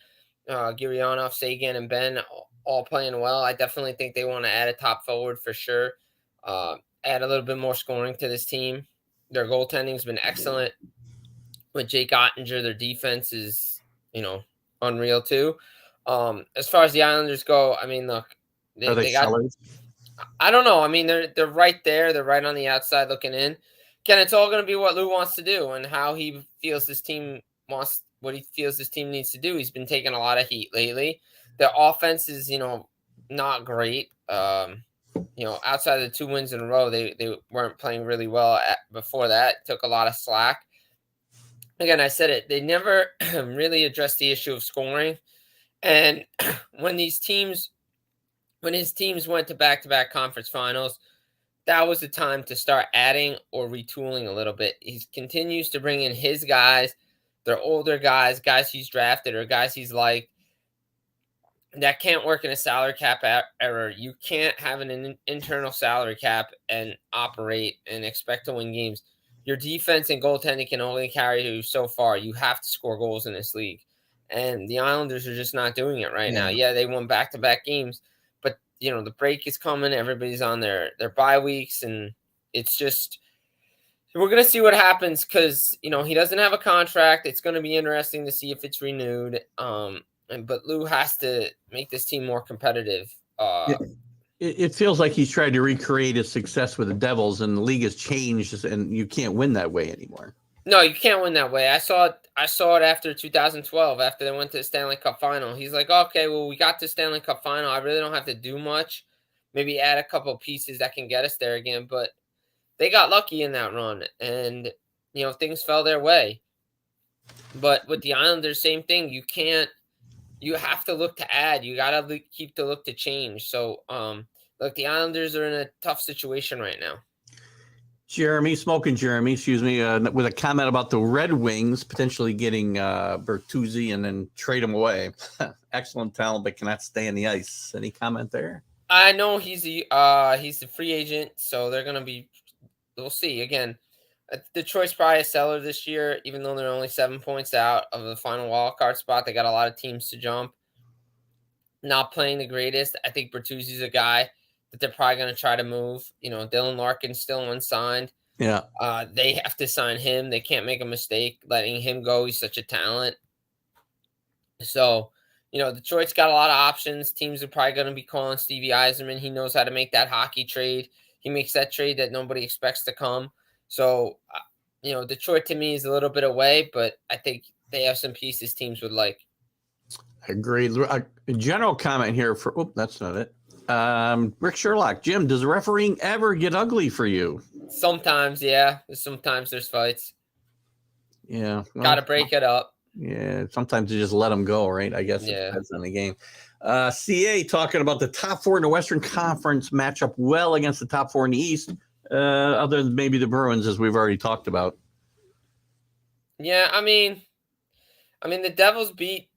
Gurianov, Sagan, and Ben all playing well. I definitely think they want to add a top forward for sure. Add a little bit more scoring to this team. Their goaltending has been excellent with Jake Ottinger. Their defense is, unreal too. As far as the Islanders go, I mean, look, they got. Sellers? I don't know. I mean, they're right there. They're right on the outside looking in. Again, it's all going to be what Lou wants to do and how he feels this team what he feels this team needs to do. He's been taking a lot of heat lately. Their offense is, not great. Outside of the 2 wins in a row, they weren't playing really well before that. Took a lot of slack. Again, I said it. They never really addressed the issue of scoring. And when his teams went to back-to-back conference finals, that was the time to start adding or retooling a little bit. He continues to bring in his guys. They're older guys he's drafted or guys he's liked. That can't work in a salary cap era. You can't have an internal salary cap and operate and expect to win games. Your defense and goaltending can only carry you so far. You have to score goals in this league. And the Islanders are just not doing it right now. Yeah, they won back-to-back games, but the break is coming. Everybody's on their bye weeks, and it's just we're gonna see what happens because he doesn't have a contract. It's gonna be interesting to see if it's renewed. But Lou has to make this team more competitive. It feels like he's tried to recreate his success with the Devils, and the league has changed, and you can't win that way anymore. No, you can't win that way. I saw it after 2012, after they went to the Stanley Cup final. He's like, okay, well, we got the Stanley Cup final. I really don't have to do much. Maybe add a couple pieces that can get us there again. But they got lucky in that run, and things fell their way. But with the Islanders, same thing. You have to look to add. You got to keep the look to change. So, look, the Islanders are in a tough situation right now. Smoking Jeremy, excuse me, with a comment about the Red Wings potentially getting Bertuzzi and then trade him away. Excellent talent, but cannot stay on the ice. Any comment there? I know he's the free agent, so they're going to be – we'll see. Again, Detroit's probably a seller this year, even though they're only 7 points out of the final wild card spot. They got a lot of teams to jump. Not playing the greatest. I think Bertuzzi's a guy that they're probably going to try to move. Dylan Larkin's still unsigned. Yeah. They have to sign him. They can't make a mistake letting him go. He's such a talent. So, Detroit's got a lot of options. Teams are probably going to be calling Stevie Yzerman. He knows how to make that hockey trade. He makes that trade that nobody expects to come. So, Detroit to me is a little bit away, but I think they have some pieces teams would like. Agreed. A general comment here that's not it. Rick Sherlock, Jim, does the refereeing ever get ugly for you? Sometimes, yeah. Sometimes there's fights. Yeah. Well, got to break it up. Yeah. Sometimes you just let them go, right? I guess it depends on the game. CA talking about the top four in the Western Conference match up well against the top four in the East, other than maybe the Bruins, as we've already talked about. Yeah, I mean, the Devils beat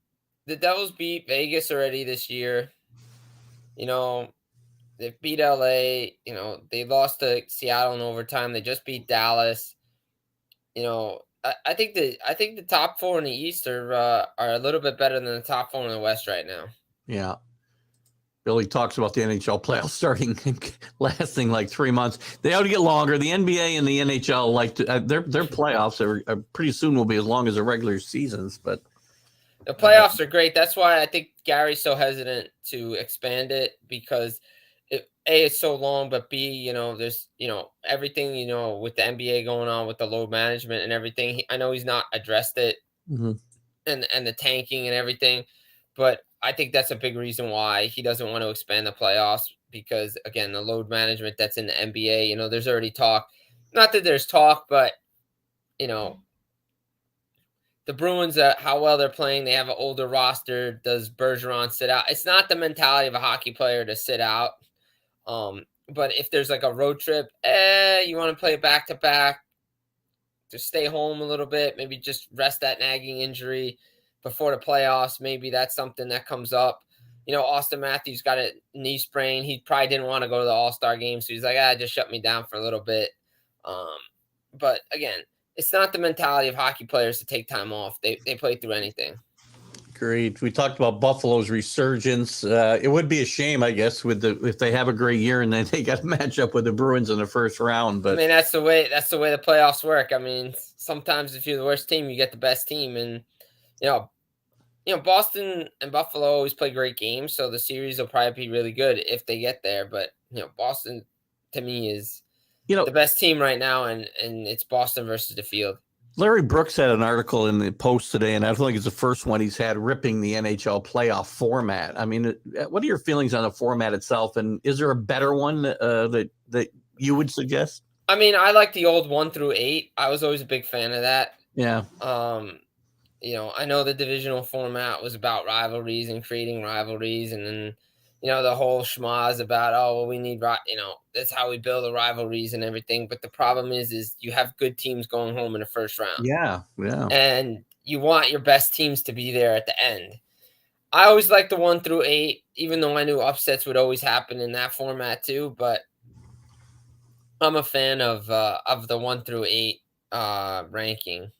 Vegas already this year. They beat LA. They lost to Seattle in overtime. They just beat Dallas. I think the top four in the East are a little bit better than the top four in the West right now. Yeah. Billy talks about the NHL playoffs lasting like 3 months. They ought to get longer. The NBA and the NHL their playoffs are pretty soon will be as long as the regular seasons, but. The playoffs are great. That's why I think Gary's so hesitant to expand it because it's so long, but B, there's, everything, with the NBA going on with the load management and everything. I know he's not addressed it and the tanking and everything, but I think that's a big reason why he doesn't want to expand the playoffs because, again, the load management that's in the NBA, there's already talk. Not that there's talk, but, the Bruins, how well they're playing, they have an older roster. Does Bergeron sit out? It's not the mentality of a hockey player to sit out. But if there's like a road trip, you want to play back-to-back, to stay home a little bit, maybe just rest that nagging injury before the playoffs. Maybe that's something that comes up. Austin Matthews got a knee sprain. He probably didn't want to go to the All-Star game, so he's like, just shut me down for a little bit. But again, it's not the mentality of hockey players to take time off. They play through anything. Great. We talked about Buffalo's resurgence. It would be a shame, I guess, if they have a great year and then they got to match up with the Bruins in the first round. But that's the way the playoffs work. Sometimes if you're the worst team, you get the best team, and Boston and Buffalo always play great games, so the series will probably be really good if they get there. But Boston to me is the best team right now, and it's Boston versus the field. Larry Brooks had an article in the Post today, and I think it's the first one he's had ripping the NHL playoff format. What are your feelings on the format itself, and is there a better one that you would suggest? I like the old 1 through 8. I was always a big fan of that. Yeah. I know the divisional format was about rivalries and creating rivalries, and then the whole schmaz about, we need, that's how we build the rivalries and everything. But the problem is you have good teams going home in the first round. Yeah. And you want your best teams to be there at the end. I always like the 1 through 8, even though I knew upsets would always happen in that format too. But I'm a fan of the 1 through 8 ranking.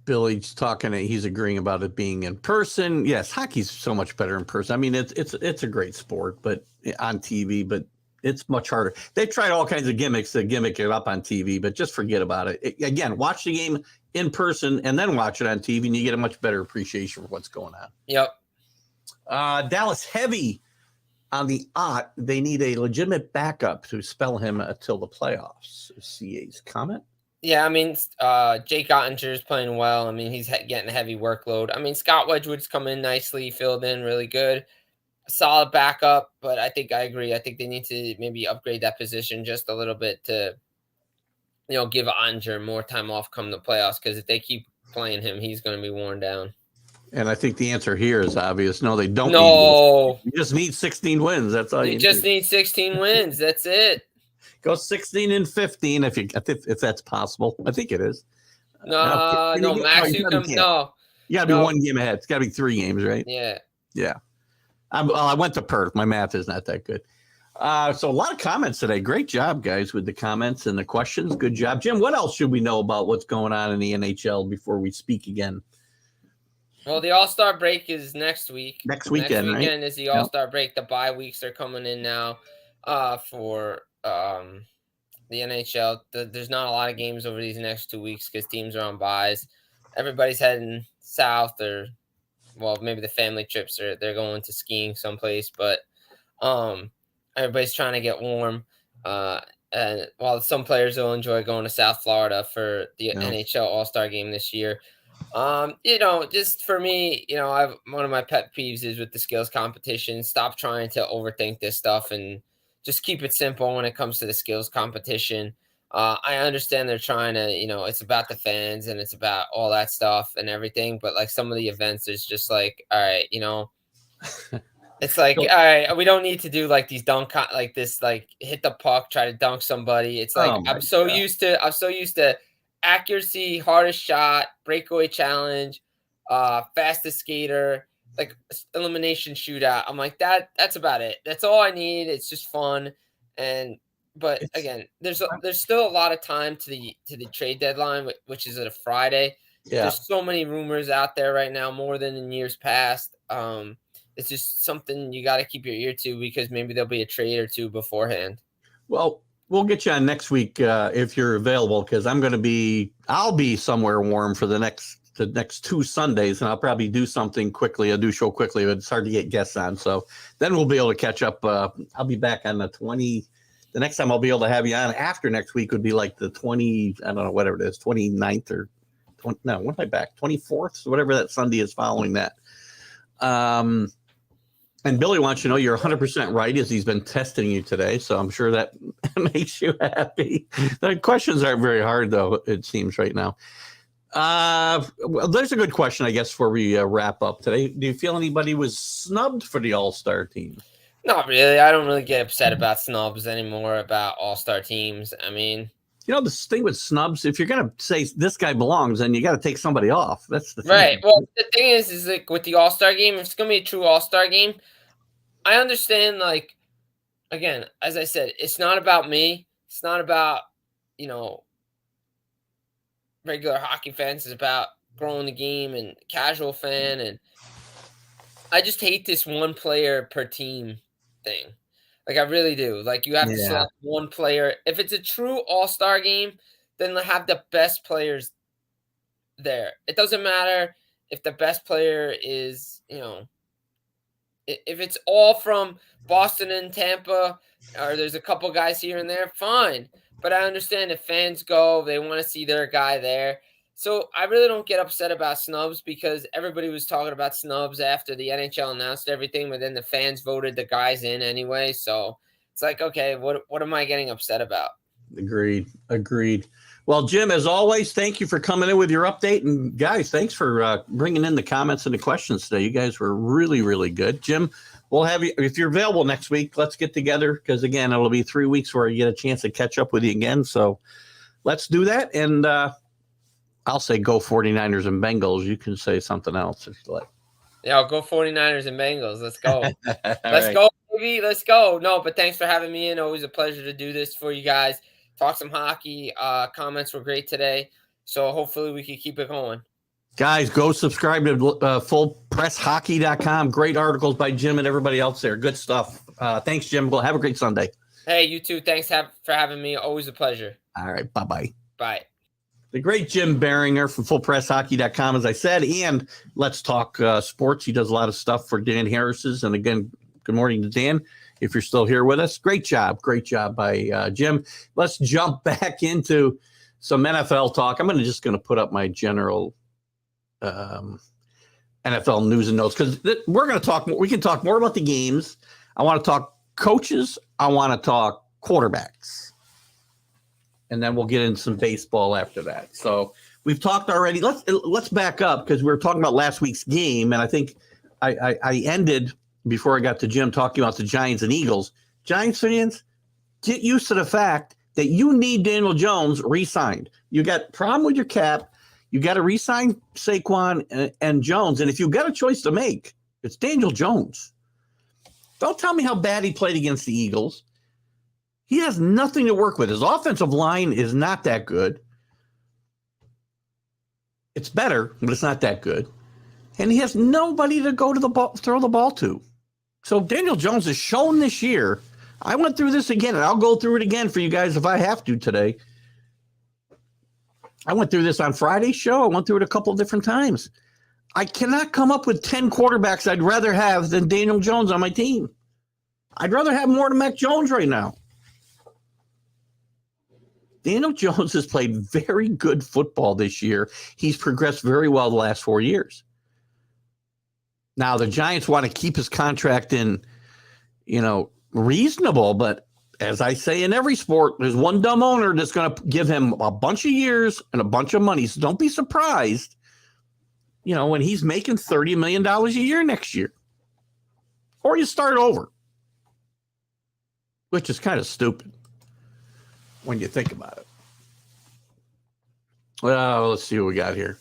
Billy's talking. He's agreeing about it being in person. Yes, hockey's so much better in person. I mean, it's a great sport, but on TV, but it's much harder. They've tried all kinds of gimmicks to gimmick it up on TV, but just forget about it. Again, watch the game in person and then watch it on TV, and you get a much better appreciation for what's going on. Yep. Dallas heavy on the OT. They need a legitimate backup to spell him until the playoffs. CA's comment. Yeah, I mean, Jake Ottinger is playing well. I mean, he's getting a heavy workload. I mean, Scott Wedgwood's come in nicely, filled in really good. Solid backup, but I agree. I think they need to maybe upgrade that position just a little bit to, give Ottinger more time off come the playoffs, because if they keep playing him, he's going to be worn down. And I think the answer here is obvious. No, they don't. No. You just need 16 wins. That's all you just need 16 wins. That's it. Go 16-15 if that's possible. I think it is. No, Max, you can. No. You got to be one game ahead. It's got to be 3 games, right? Yeah. Yeah. I went to Perth. My math is not that good. So a lot of comments today. Great job, guys, with the comments and the questions. Good job. Jim, what else should we know about what's going on in the NHL before we speak again? Well, the All-Star break is next week. Next weekend, right? Is the All-Star break. The bye weeks are coming in now for the NHL. There's not a lot of games over these next 2 weeks because teams are on byes. Everybody's heading south, or maybe the family trips, or they're going to skiing someplace. But everybody's trying to get warm. And while some players will enjoy going to South Florida for the NHL All-Star game this year. Just for me, one of my pet peeves is with the skills competition. Stop trying to overthink this stuff and just keep it simple when it comes to the skills competition. I understand they're trying to, it's about the fans and it's about all that stuff and everything. But like some of the events is just like, all right, it's like, all right, we don't need to do like these dunk, like this, like hit the puck, try to dunk somebody. It's like, I'm so used to accuracy, hardest shot, breakaway challenge, fastest skater, like elimination shootout. I'm like, that's about it. That's all I need. It's just fun. But again, there's still a lot of time to the trade deadline, which is at a Friday. Yeah. There's so many rumors out there right now, more than in years past. It's just something you got to keep your ear to, because maybe there'll be a trade or two beforehand. Well, we'll get you on next week if you're available, because I'll be somewhere warm for the next 2 Sundays, and I'll probably do something quickly. I'll do show quickly, but it's hard to get guests on. So then we'll be able to catch up. I'll be back on the 20. The next time I'll be able to have you on after next week would be like the 20, I don't know, whatever it is, 29th or 20, no, when am I back? 24th, so whatever that Sunday is following that. And Billy wants you to know you're 100% right, as he's been testing you today. So I'm sure that makes you happy. The questions aren't very hard, though, it seems right now. Well, there's a good question, I guess, before we wrap up today. Do you feel anybody was snubbed for the All-Star team? Not really. I don't really get upset about snubs anymore, about All-Star teams. I mean, the thing with snubs, if you're going to say this guy belongs, then you got to take somebody off. That's the thing. Right. Well, the thing is like with the All-Star game, if it's going to be a true All-Star game, I understand, like, again, as I said, it's not about me. It's not about, regular hockey fans. It's about growing the game and casual fan. And I just hate this one player per team thing. Like, I really do. Like, you have to select one player. If it's a true All-Star game, then have the best players there. It doesn't matter if the best player is, if it's all from Boston and Tampa, or there's a couple guys here and there, fine. But I understand if fans go, they want to see their guy there. So I really don't get upset about snubs, because everybody was talking about snubs after the NHL announced everything, but then the fans voted the guys in anyway. So it's like, okay, what am I getting upset about? Agreed. Well, Jim, as always, thank you for coming in with your update. And guys, thanks for bringing in the comments and the questions today. You guys were really, really good. Jim, we'll have you, if you're available next week, let's get together, because again, it'll be 3 weeks where you get a chance to catch up with you again. So let's do that. And I'll say go 49ers and Bengals. You can say something else if you like. Yeah, I'll go 49ers and Bengals. Let's go. Let's Right. go, baby. Let's go. No, but thanks for having me in. Always a pleasure to do this for you guys. Talk some hockey. Comments were great today. So hopefully we can keep it going. Guys, go subscribe to fullpresshockey.com. Great articles by Jim and everybody else there. Good stuff. Thanks, Jim. Well, have a great Sunday. Hey, you too. Thanks for having me. Always a pleasure. All right. Bye-bye. Bye. The great Jim Biringer from fullpresshockey.com, as I said, and Let's Talk Sports. He does a lot of stuff for Dan Harris's. And again, good morning to Dan, if you're still here with us. Great job by Jim. Let's jump back into some NFL talk. I'm just going to put up my general NFL news and notes because we're going to talk. We can talk more about the games. I want to talk coaches. I want to talk quarterbacks. And then we'll get into some baseball after that. So we've talked already. Let's back up because we were talking about last week's game, and I think I ended before I got to Jim talking about the Giants and Eagles. Giants fans, get used to the fact that you need Daniel Jones re-signed. You got problem with your cap. You got to re-sign Saquon and Jones, and if you've got a choice to make, it's Daniel Jones. Don't tell me how bad he played against the Eagles. He has nothing to work with. His offensive line is not that good. It's better, but it's not that good. And he has nobody to go to the ball, throw the ball to. So Daniel Jones has shown this year. I went through this again, and I'll go through it again for you guys if I have to today. I went through this on Friday's show. I went through it a couple of different times. I cannot come up with 10 quarterbacks I'd rather have than Daniel Jones on my team. I'd rather have more than Mac Jones right now. Daniel Jones has played very good football this year. He's progressed very well the last 4 years. Now, the Giants want to keep his contract in, reasonable, but as I say in every sport, there's one dumb owner that's going to give him a bunch of years and a bunch of money. So don't be surprised, when he's making $30 million a year next year. Or you start over, which is kind of stupid when you think about it. Well, let's see what we got here.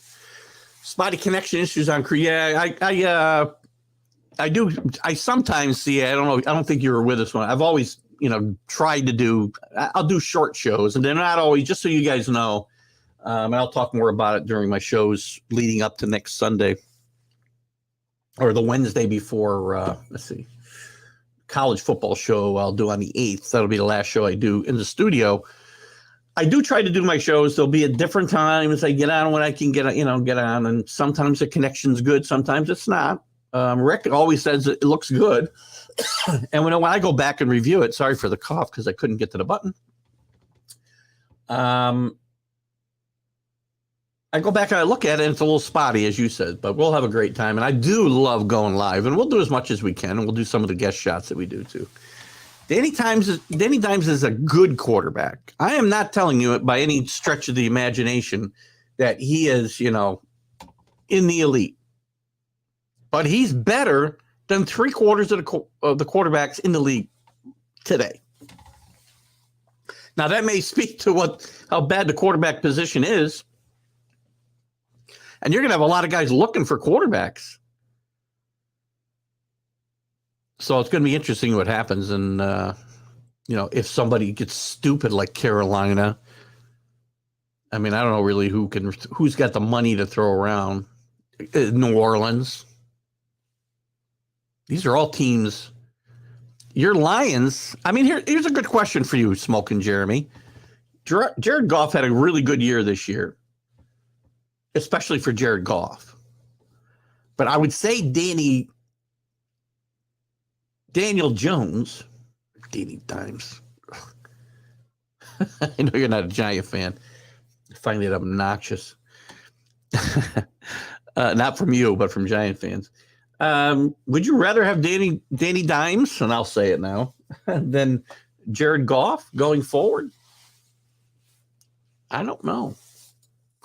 Spotty connection issues on Cree. Yeah, I sometimes see. I don't know. I don't think you were with us when I've always, tried to do. I'll do short shows, and they're not always. Just so you guys know, and I'll talk more about it during my shows leading up to next Sunday or the Wednesday before. Let's see, college football show I'll do on the 8th. That'll be the last show I do in the studio. I do try to do my shows. They'll be at different times. I get on when I can get on, and sometimes the connection's good, sometimes it's not. Rick always says it looks good, and when I go back and review it, sorry for the cough because I couldn't get to the button. I go back and I look at it, and it's a little spotty, as you said, but we'll have a great time. And I do love going live, and we'll do as much as we can, and we'll do some of the guest shots that we do too. Danny Dimes is a good quarterback. I am not telling you by any stretch of the imagination that he is, in the elite. But he's better than 3/4 of the quarterbacks in the league today. Now, that may speak to how bad the quarterback position is. And you're going to have a lot of guys looking for quarterbacks. So it's going to be interesting what happens. And, if somebody gets stupid like Carolina, I mean, I don't know really who's got the money to throw around. New Orleans. These are all teams. Your Lions. I mean, here's a good question for you, Smoking Jeremy. Jared Goff had a really good year this year, especially for Jared Goff. But I would say Daniel Jones, Danny Dimes. I know you're not a Giant fan. I find it obnoxious. Not from you, but from Giant fans. Would you rather have Danny Dimes, and I'll say it now, than Jared Goff going forward? I don't know.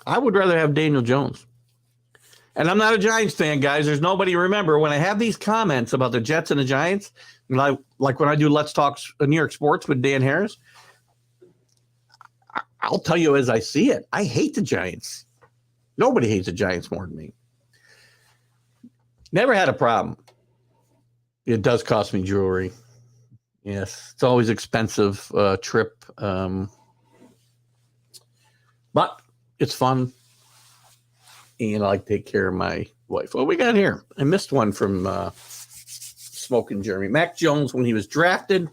I would rather have Daniel Jones. And I'm not a Giants fan, guys. There's nobody. Remember, when I have these comments about the Jets and the Giants, like when I do Let's Talk New York Sports with Dan Harris, I'll tell you as I see it. I hate the Giants. Nobody hates the Giants more than me. Never had a problem. It does cost me jewelry. Yes, it's always expensive trip, but it's fun, and I like to take care of my wife. What we got here? I missed one from Smoking Jeremy. Mac Jones, when he was drafted,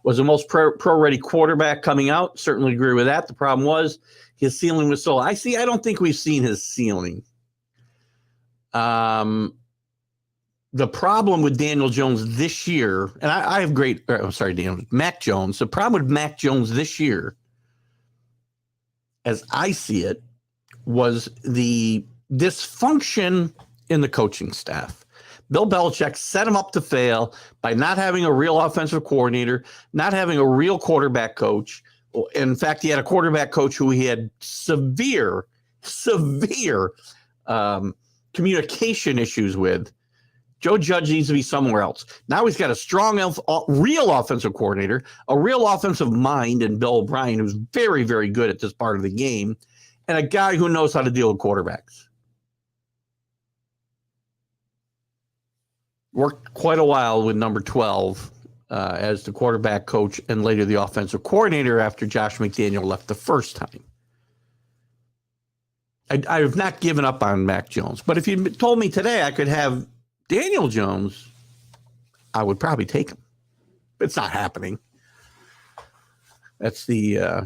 was the most pro-ready quarterback coming out. Certainly agree with that. The problem was his ceiling was so high. I don't think we've seen his ceiling. The problem with Daniel Jones this year, and I have Mac Jones. The problem with Mac Jones this year, as I see it, was the dysfunction in the coaching staff. Bill Belichick set him up to fail by not having a real offensive coordinator, not having a real quarterback coach. In fact, he had a quarterback coach who he had severe communication issues with. Joe Judge needs to be somewhere else. Now he's got a strong, real offensive coordinator, a real offensive mind in Bill O'Brien, who's very, very good at this part of the game, and a guy who knows how to deal with quarterbacks. Worked quite a while with number 12 as the quarterback coach and later the offensive coordinator after Josh McDaniel left the first time. I have not given up on Mac Jones, but if you told me today I could have Daniel Jones, I would probably take him. It's not happening. That's it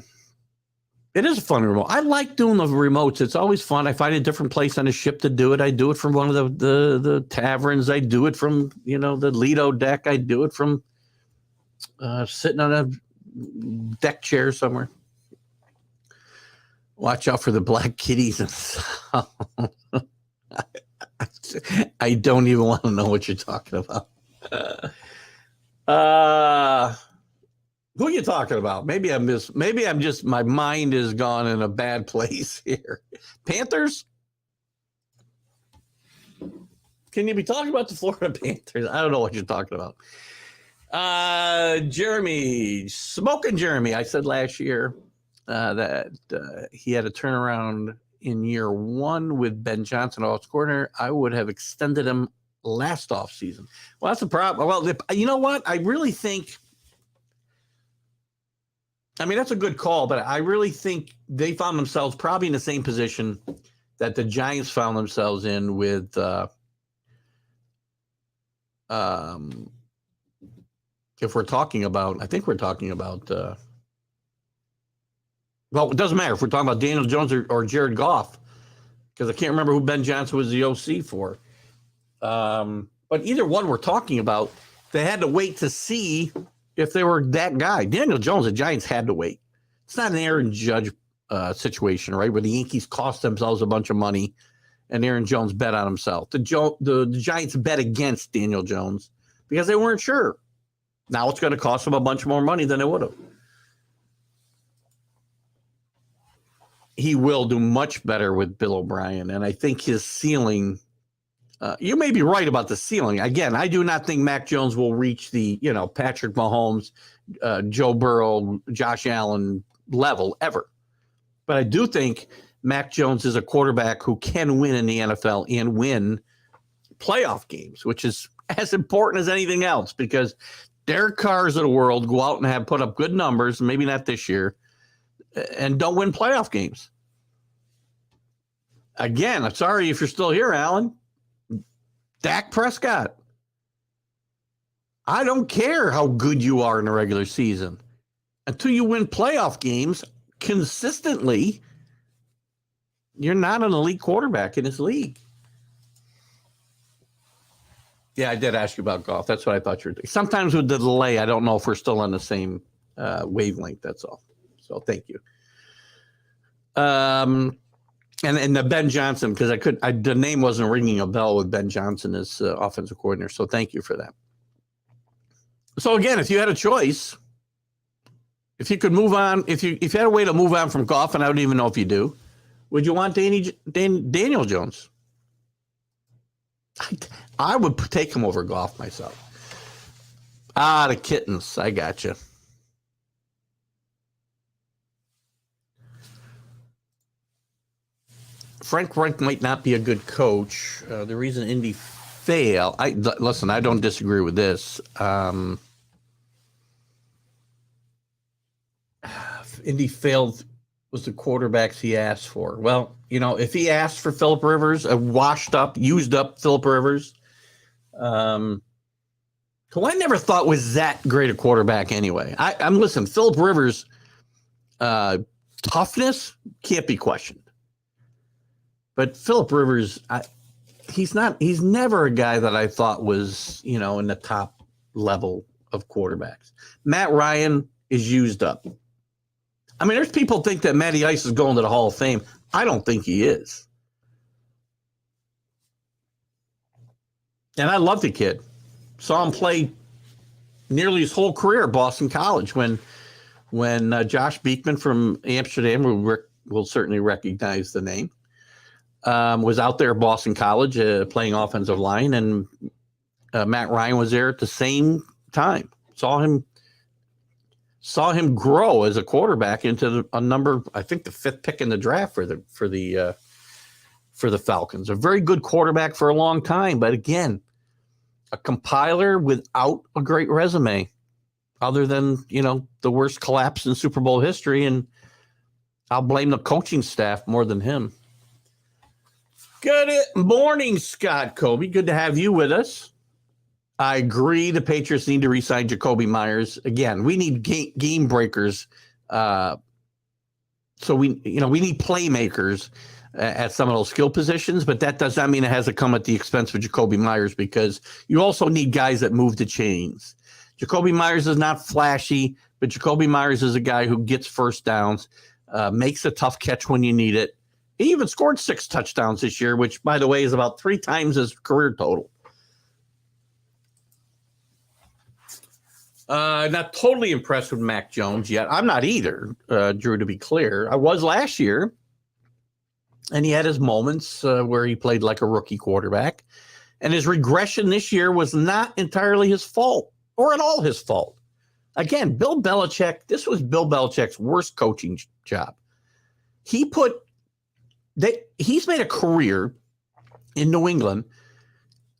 is a fun remote. I like doing the remotes. It's always fun. I find a different place on the ship to do it. I do it from one of the taverns. I do it from, the Lido deck. I do it from sitting on a deck chair somewhere. Watch out for the black kitties and stuff. I don't even want to know what you're talking about. Who are you talking about? Maybe I'm just my mind is gone in a bad place here. Panthers? Can you be talking about the Florida Panthers? I don't know what you're talking about. Jeremy, Smoking Jeremy. I said last year that he had a turnaround in year one with Ben Johnson off corner. I would have extended him last offseason. Well, that's the problem. Well, you know what? I really think, that's a good call, but I really think they found themselves probably in the same position that the Giants found themselves in with if we're talking about, I think we're talking about well, it doesn't matter if we're talking about Daniel Jones or Jared Goff, because I can't remember who Ben Johnson was the OC for. But either one we're talking about, they had to wait to see if they were that guy. Daniel Jones, the Giants had to wait. It's not an Aaron Judge situation, right, where the Yankees cost themselves a bunch of money and Aaron Jones bet on himself. The Giants bet against Daniel Jones because they weren't sure. Now it's going to cost them a bunch more money than it would have. He will do much better with Bill O'Brien, and I think his ceiling. You may be right about the ceiling. Again, I do not think Mac Jones will reach the Patrick Mahomes, Joe Burrow, Josh Allen level ever, but I do think Mac Jones is a quarterback who can win in the NFL and win playoff games, which is as important as anything else because Derek Carrs of the world go out and have put up good numbers, maybe not this year, and don't win playoff games. Again, I'm sorry if you're still here, Alan. Dak Prescott. I don't care how good you are in the regular season. Until you win playoff games consistently, you're not an elite quarterback in this league. Yeah, I did ask you about golf. That's what I thought you were doing. Sometimes with the delay, I don't know if we're still on the same wavelength. That's all. So thank you. And the Ben Johnson, because the name wasn't ringing a bell with Ben Johnson as offensive coordinator. So thank you for that. So again, if you had a choice, if you could move on, if you had a way to move on from golf, and I don't even know if you do, would you want Daniel Jones? I would take him over golf myself. The kittens. I got you. Frank Reich might not be a good coach. The reason Indy fail. Listen, I don't disagree with this. Indy failed was the quarterbacks he asked for. Well, if he asked for Phillip Rivers, a washed up, used up Phillip Rivers, who I never thought was that great a quarterback anyway. Listen, Phillip Rivers, toughness can't be questioned. But Phillip Rivers, he's never a guy that I thought was, in the top level of quarterbacks. Matt Ryan is used up. I mean, there's people think that Matty Ice is going to the Hall of Fame. I don't think he is. And I love the kid. Saw him play nearly his whole career at Boston College when Josh Beekman from Amsterdam, will certainly recognize the name, was out there at Boston College playing offensive line, and Matt Ryan was there at the same time. Saw him grow as a quarterback into a number, I think the 5th pick in the draft for the Falcons. A very good quarterback for a long time, but again, a compiler without a great resume, other than the worst collapse in Super Bowl history, and I'll blame the coaching staff more than him. Good morning, Scott Colby. Good to have you with us. I agree. The Patriots need to re-sign Jacoby Myers. Again, we need game breakers. So we need playmakers at some of those skill positions, but that does not mean it has to come at the expense of Jacoby Myers, because you also need guys that move the chains. Jacoby Myers is not flashy, but Jacoby Myers is a guy who gets first downs, makes a tough catch when you need it. He even scored 6 touchdowns this year, which, by the way, is about 3 times his career total. Not totally impressed with Mac Jones yet. I'm not either, Drew, to be clear. I was last year, and he had his moments where he played like a rookie quarterback. And his regression this year was not entirely his fault, or at all his fault. Again, this was Bill Belichick's worst coaching job. He's made a career in New England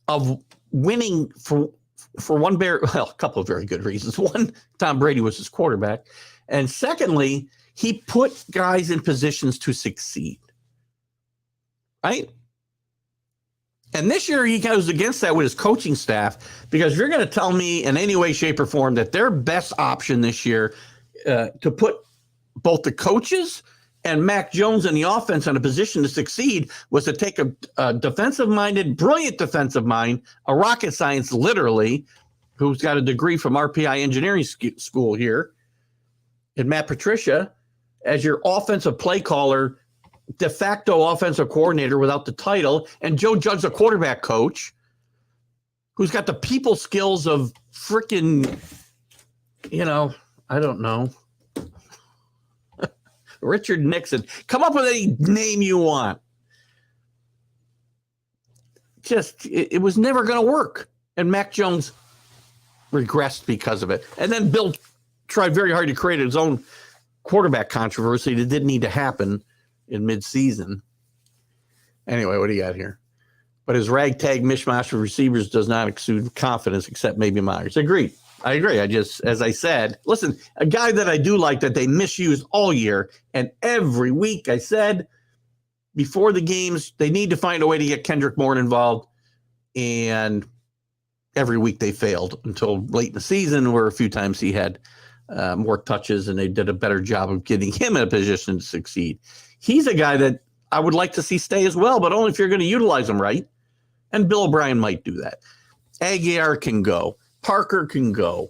of winning for a couple of very good reasons. One, Tom Brady was his quarterback. And secondly, he put guys in positions to succeed. Right? And this year he goes against that with his coaching staff, because if you're going to tell me in any way, shape, or form that their best option this year to put both the coaches and Mac Jones in the offense in a position to succeed was to take a defensive-minded, brilliant defensive mind, a rocket science literally, who's got a degree from RPI Engineering School here, and Matt Patricia as your offensive play caller, de facto offensive coordinator without the title, and Joe Judge, the quarterback coach, who's got the people skills of freaking, I don't know, Richard Nixon. Come up with any name you want. It was never going to work. And Mac Jones regressed because of it. And then Bill tried very hard to create his own quarterback controversy that didn't need to happen in midseason. Anyway, what do you got here? But his ragtag mishmash of receivers does not exude confidence, except maybe Myers. Agreed. I agree. As I said, listen, a guy that I do like that they misused all year, and every week I said before the games, they need to find a way to get Kendrick Bourne involved, and every week they failed until late in the season, where a few times he had more touches and they did a better job of getting him in a position to succeed. He's a guy that I would like to see stay as well, but only if you're going to utilize him right, and Bill O'Brien might do that. Aguiar can go. Parker can go.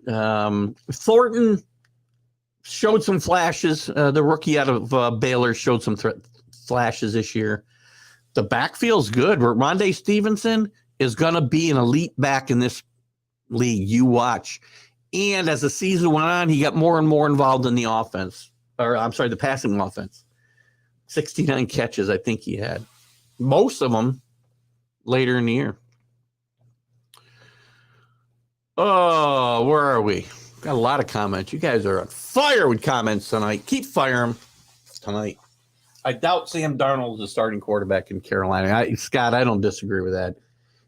Thornton showed some flashes. The rookie out of Baylor showed some flashes this year. The backfield's good. Rondé Stevenson is going to be an elite back in this league. You watch. And as the season went on, he got more and more involved in the offense. The passing offense. 69 catches, I think he had. Most of them later in the year. Oh, where are we? Got a lot of comments. You guys are on fire with comments tonight. Keep firing tonight. I doubt Sam Darnold is the starting quarterback in Carolina. Scott, I don't disagree with that.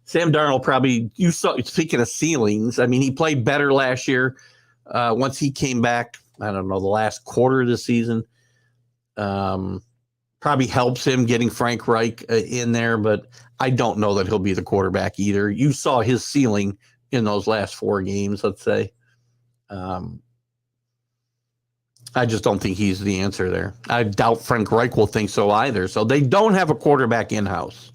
Sam Darnold probably, you saw, speaking of ceilings, I mean, he played better last year once he came back, I don't know, the last quarter of the season. Probably helps him getting Frank Reich in there, but I don't know that he'll be the quarterback either. You saw his ceiling in those last 4 games, let's say. I just don't think he's the answer there. I doubt Frank Reich will think so either. So they don't have a quarterback in-house.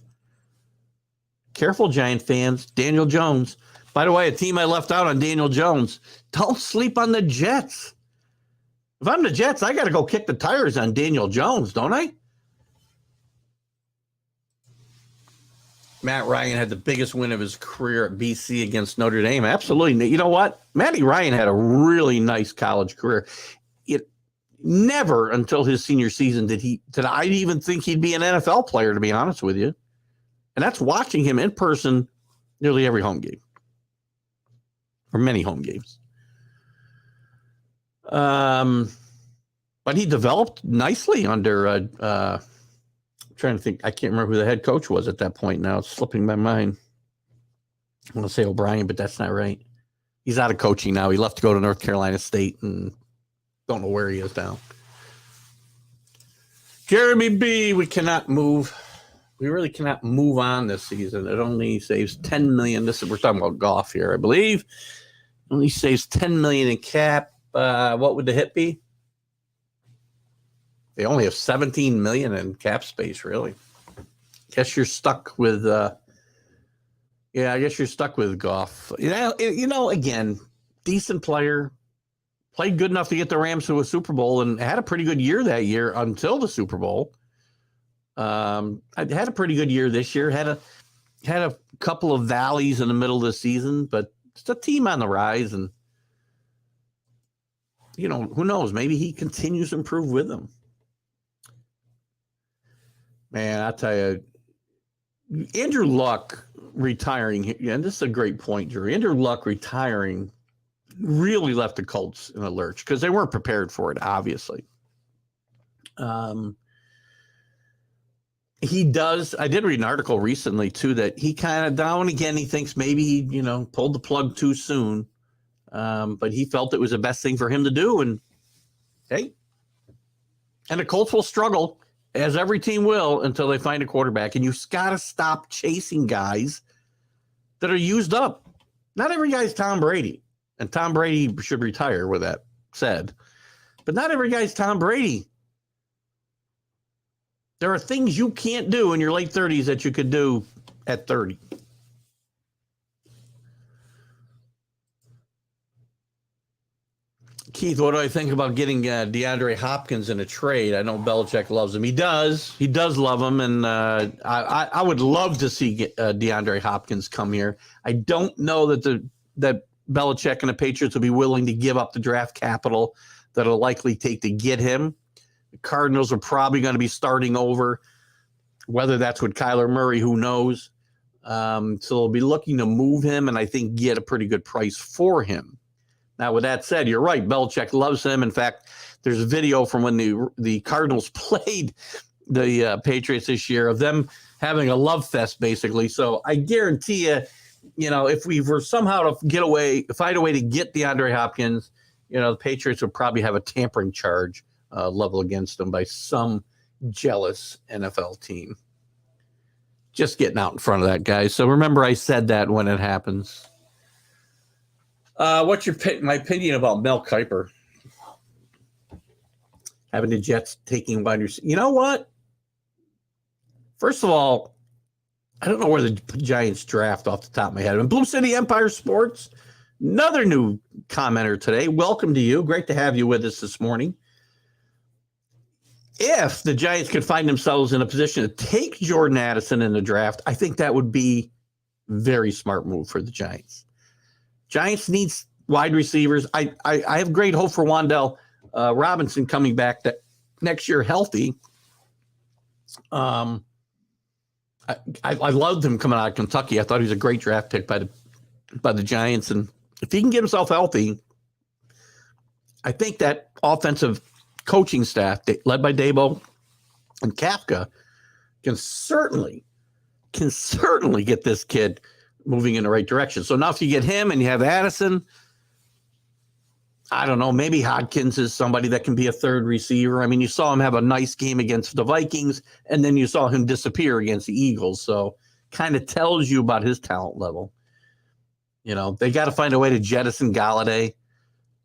Careful, Giant fans. Daniel Jones. By the way, a team I left out on Daniel Jones. Don't sleep on the Jets. If I'm the Jets, I got to go kick the tires on Daniel Jones, don't I? Matt Ryan had the biggest win of his career at BC against Notre Dame. Absolutely. You know what? Matty Ryan had a really nice college career. It never until his senior season did I even think he'd be an NFL player, to be honest with you. And that's watching him in person nearly every home game. Or many home games. But he developed nicely under I'm trying to think. I can't remember who the head coach was at that point now. It's slipping my mind. I want to say O'Brien, but that's not right. He's out of coaching now. He left to go to North Carolina State and don't know where he is now. Jeremy B, we cannot move. We really cannot move on this season. It only saves $10 million. We're talking about golf here, I believe. It only saves $10 million in cap. What would the hit be? They only have $17 million in cap space, really. Guess you're stuck with I guess you're stuck with Goff. Again, decent player, played good enough to get the Rams to a Super Bowl and had a pretty good year that year until the Super Bowl. I had a pretty good year this year. Had a couple of valleys in the middle of the season, but it's a team on the rise, and who knows? Maybe he continues to improve with them. Man, I tell you, Andrew Luck retiring, and this is a great point, Drew. Andrew Luck retiring really left the Colts in a lurch because they weren't prepared for it, obviously. He does. I did read an article recently, too, that he kind of down again. He thinks maybe he, pulled the plug too soon. But he felt it was the best thing for him to do. And, hey, and the Colts will struggle, as every team will, until they find a quarterback. And you've got to stop chasing guys that are used up. Not every guy's Tom Brady. And Tom Brady should retire, with that said. But not every guy's Tom Brady. There are things you can't do in your late 30s that you could do at 30. Keith, what do I think about getting DeAndre Hopkins in a trade? I know Belichick loves him. He does. He does love him, and I would love to see DeAndre Hopkins come here. I don't know that Belichick and the Patriots will be willing to give up the draft capital that it'll likely take to get him. The Cardinals are probably going to be starting over. Whether that's with Kyler Murray, who knows? So they'll be looking to move him, and I think get a pretty good price for him. Now, with that said, you're right. Belichick loves him. In fact, there's a video from when the Cardinals played the Patriots this year of them having a love fest, basically. So I guarantee you, if we were somehow to find a way to get DeAndre Hopkins, the Patriots would probably have a tampering charge level against them by some jealous NFL team. Just getting out in front of that, guys. So remember, I said that when it happens. What's my opinion about Mel Kiper? Having the Jets taking wide receivers. You know what? First of all, I don't know where the Giants draft off the top of my head. And Blue City Empire Sports, another new commenter today. Welcome to you. Great to have you with us this morning. If the Giants could find themselves in a position to take Jordan Addison in the draft, I think that would be a very smart move for the Giants. Giants needs wide receivers. I have great hope for Wan'Dale Robinson coming back next year healthy. I loved him coming out of Kentucky. I thought he was a great draft pick by the Giants, and if he can get himself healthy, I think that offensive coaching staff led by Dabo And Kafka can certainly get this kid moving in the right direction. So now if you get him and you have Addison, I don't know, maybe Hodkins is somebody that can be a third receiver. I mean, you saw him have a nice game against the Vikings, and then you saw him disappear against the Eagles. So kind of tells you about his talent level. You know, they got to find a way to jettison Galladay.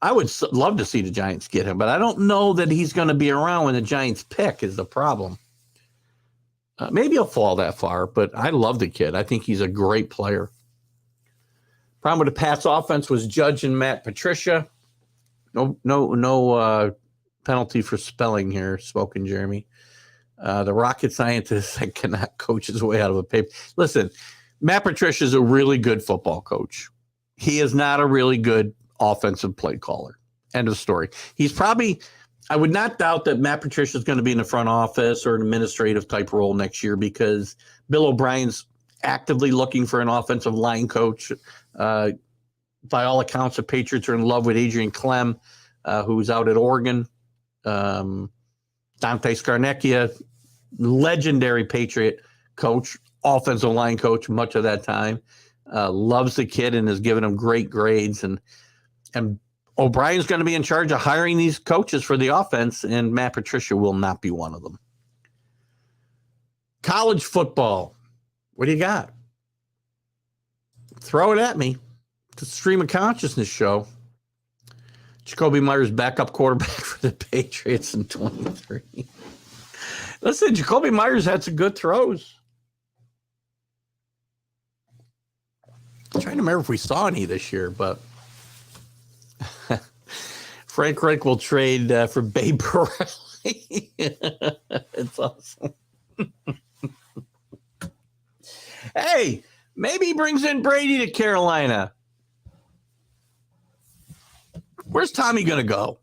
I would love to see the Giants get him, but I don't know that he's going to be around when the Giants pick is the problem. Maybe he'll fall that far, but I love the kid. I think he's a great player. Problem with the Pats offense was Judge and Matt Patricia. No penalty for spelling here, spoken Jeremy. The rocket scientist that cannot coach his way out of a paper. Listen, Matt Patricia is a really good football coach. He is not a really good offensive play caller. End of story. He's probably, I would not doubt that Matt Patricia is going to be in the front office or an administrative type role next year because Bill O'Brien's actively looking for an offensive line coach. By all accounts, the Patriots are in love with Adrian Clem, who's out at Oregon. Dante Scarnecchia, legendary Patriot coach, offensive line coach much of that time. Loves the kid and has given him great grades. And O'Brien's going to be in charge of hiring these coaches for the offense, and Matt Patricia will not be one of them. College football. What do you got? Throw it at me. It's a stream of consciousness show. Jacoby Myers, backup quarterback for the Patriots in 23. Listen, Jacoby Myers had some good throws. I'm trying to remember if we saw any this year, but Frank Reich will trade for Babe Parilli. It's awesome. Hey, maybe he brings in Brady to Carolina. Where's Tommy going to go?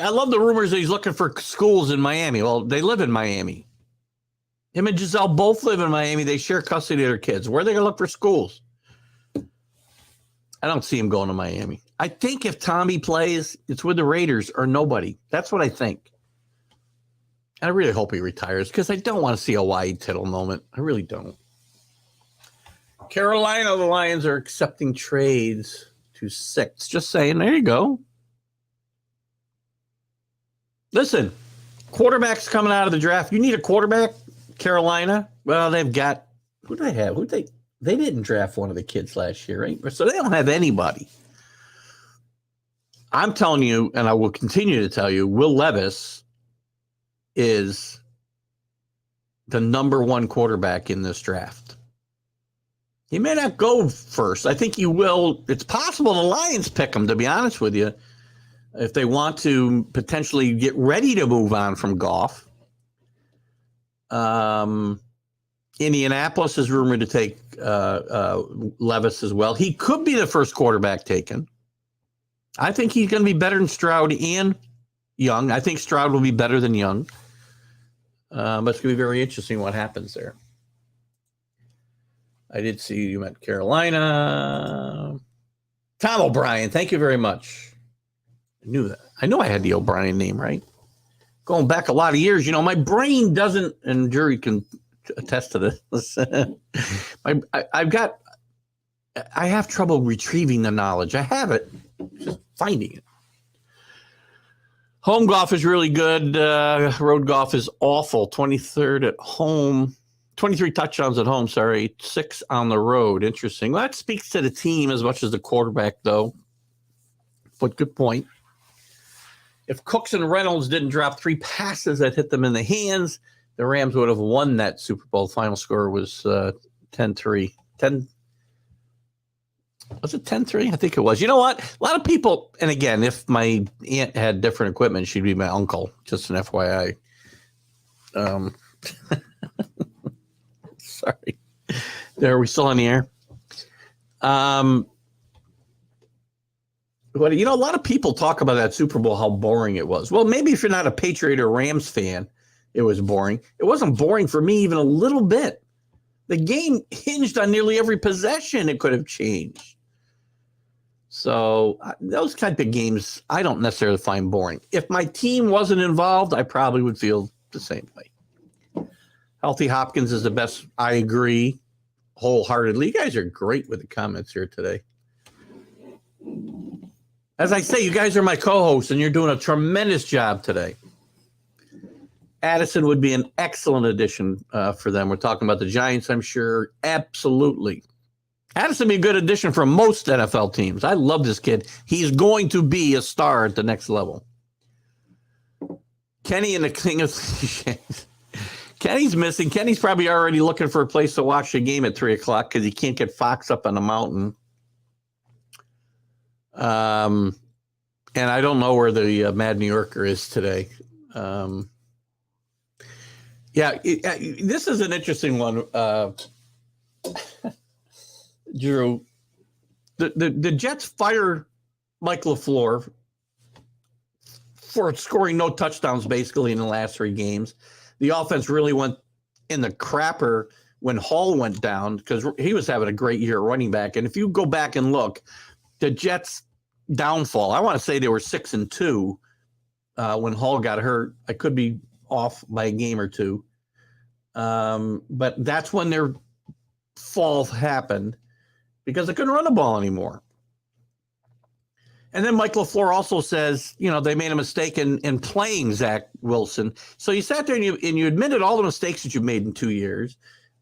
I love the rumors that he's looking for schools in Miami. Well, they live in Miami. Him and Giselle both live in Miami. They share custody of their kids. Where are they going to look for schools? I don't see him going to Miami. I think if Tommy plays, it's with the Raiders or nobody. That's what I think. I really hope he retires because I don't want to see a Wyatt Tittle moment. I really don't. Carolina, the Lions are accepting trades to 6. Just saying, there you go. Listen, quarterbacks coming out of the draft. You need a quarterback, Carolina. Well, they've got, who do they have? They didn't draft one of the kids last year, right? So they don't have anybody. I'm telling you, and I will continue to tell you, Will Levis is the number 1 quarterback in this draft. He may not go first. I think he will. It's possible the Lions pick him, to be honest with you, if they want to potentially get ready to move on from Goff. Indianapolis is rumored to take Levis as well. He could be the first quarterback taken. I think he's going to be better than Stroud and Young. I think Stroud will be better than Young. But it's going to be very interesting what happens there. I did see you meant Carolina. Tom O'Brien, thank you very much. I knew that. I know I had the O'Brien name, right? Going back a lot of years, you know, my brain doesn't, and jury can attest to this. I have trouble retrieving the knowledge. I have it, just finding it. Home golf is really good. Road golf is awful. 23rd at home. 23 touchdowns at home, 6 on the road. Interesting. Well, that speaks to the team as much as the quarterback, though. But good point. If Cooks and Reynolds didn't drop 3 passes that hit them in the hands, the Rams would have won that Super Bowl. Final score was 10-3. Was it 10-3? I think it was. You know what? A lot of people, and again, if my aunt had different equipment, she'd be my uncle. Just an FYI. Sorry. Are we still on the air? But, you know, a lot of people talk about that Super Bowl, how boring it was. Well, maybe if you're not a Patriot or Rams fan, it was boring. It wasn't boring for me even a little bit. The game hinged on nearly every possession. It could have changed. So those type of games, I don't necessarily find boring. If my team wasn't involved, I probably would feel the same way. Healthy Hopkins is the best. I agree wholeheartedly. You guys are great with the comments here today. As I say, you guys are my co-hosts, and you're doing a tremendous job today. Addison would be an excellent addition for them. We're talking about the Giants, I'm sure. Absolutely. Addison would be a good addition for most NFL teams. I love this kid. He's going to be a star at the next level. Kenny and the King of Cliches. Kenny's missing. Kenny's probably already looking for a place to watch the game at 3 o'clock because he can't get Fox up on the mountain. And I don't know where the Mad New Yorker is today. This is an interesting one. Drew, the Jets fire Mike LaFleur for scoring no touchdowns basically in the last 3 games. The offense really went in the crapper when Hall went down because he was having a great year running back. And if you go back and look, the Jets' downfall, I want to say they were 6-2 when Hall got hurt. I could be off by a game or two. But that's when their fall happened because they couldn't run the ball anymore. And then Mike LaFleur also says, they made a mistake in playing Zach Wilson. So you sat there and you admitted all the mistakes that you made in 2 years.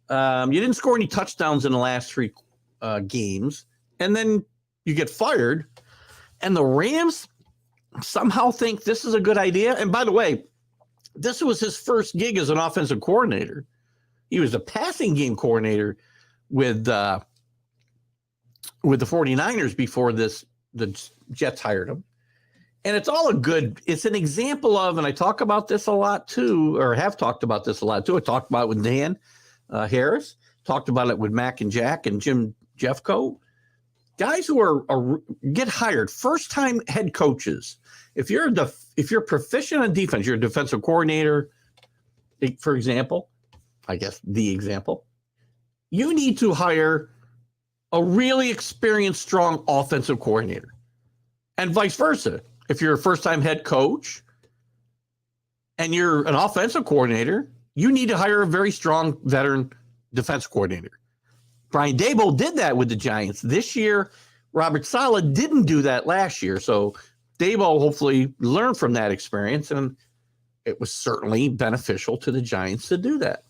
You didn't score any touchdowns in the last 3 games. And then you get fired. And the Rams somehow think this is a good idea. And by the way, this was his first gig as an offensive coordinator. He was a passing game coordinator with the 49ers before the Jets hired him. And it's an example of, and I talk about this a lot too, or have talked about this a lot too. I talked about it with Dan Harris, talked about it with Mac and Jack and Jim Jeffco. Guys who get hired, first-time head coaches. If you're proficient in defense, you're a defensive coordinator, for example, I guess the example, you need to hire a really experienced, strong offensive coordinator. And vice versa. If you're a first-time head coach and you're an offensive coordinator, you need to hire a very strong veteran defense coordinator. Brian Daboll did that with the Giants. This year, Robert Saleh didn't do that last year. So Daboll hopefully learned from that experience, and it was certainly beneficial to the Giants to do that.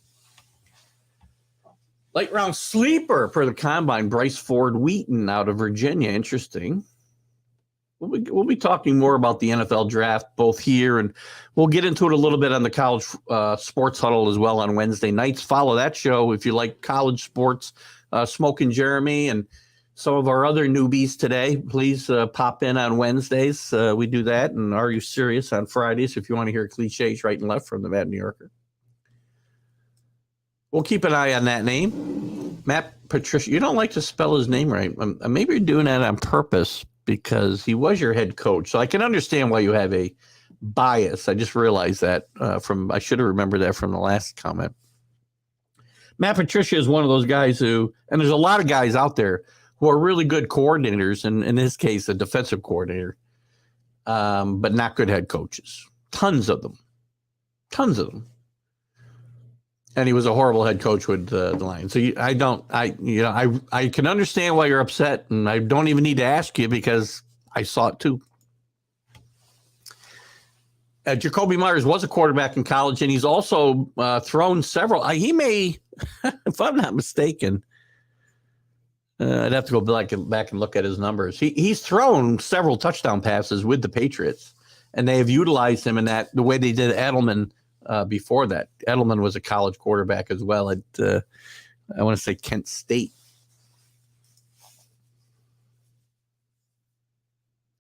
Late round sleeper per the combine, Bryce Ford Wheaton out of Virginia. Interesting. We'll be talking more about the NFL draft both here, and we'll get into it a little bit on the college sports huddle as well on Wednesday nights. Follow that show if you like college sports. Smoke and Jeremy and some of our other newbies today, please pop in on Wednesdays. We do that. And Are You Serious on Fridays if you want to hear cliches right and left from the Mad New Yorker. We'll keep an eye on that name. Matt Patricia, you don't like to spell his name right. Maybe you're doing that on purpose because he was your head coach. So I can understand why you have a bias. I just realized that I should have remembered that from the last comment. Matt Patricia is one of those guys who, and there's a lot of guys out there who are really good coordinators, and in this case, a defensive coordinator, but not good head coaches. Tons of them. And he was a horrible head coach with the Lions. So I can understand why you're upset, and I don't even need to ask you because I saw it too. Jacoby Myers was a quarterback in college, and he's also thrown several. He may, if I'm not mistaken, I'd have to go back and look at his numbers. He's thrown several touchdown passes with the Patriots, and they have utilized him in that the way they did Edelman before that. Edelman was a college quarterback as well at, I want to say, Kent State.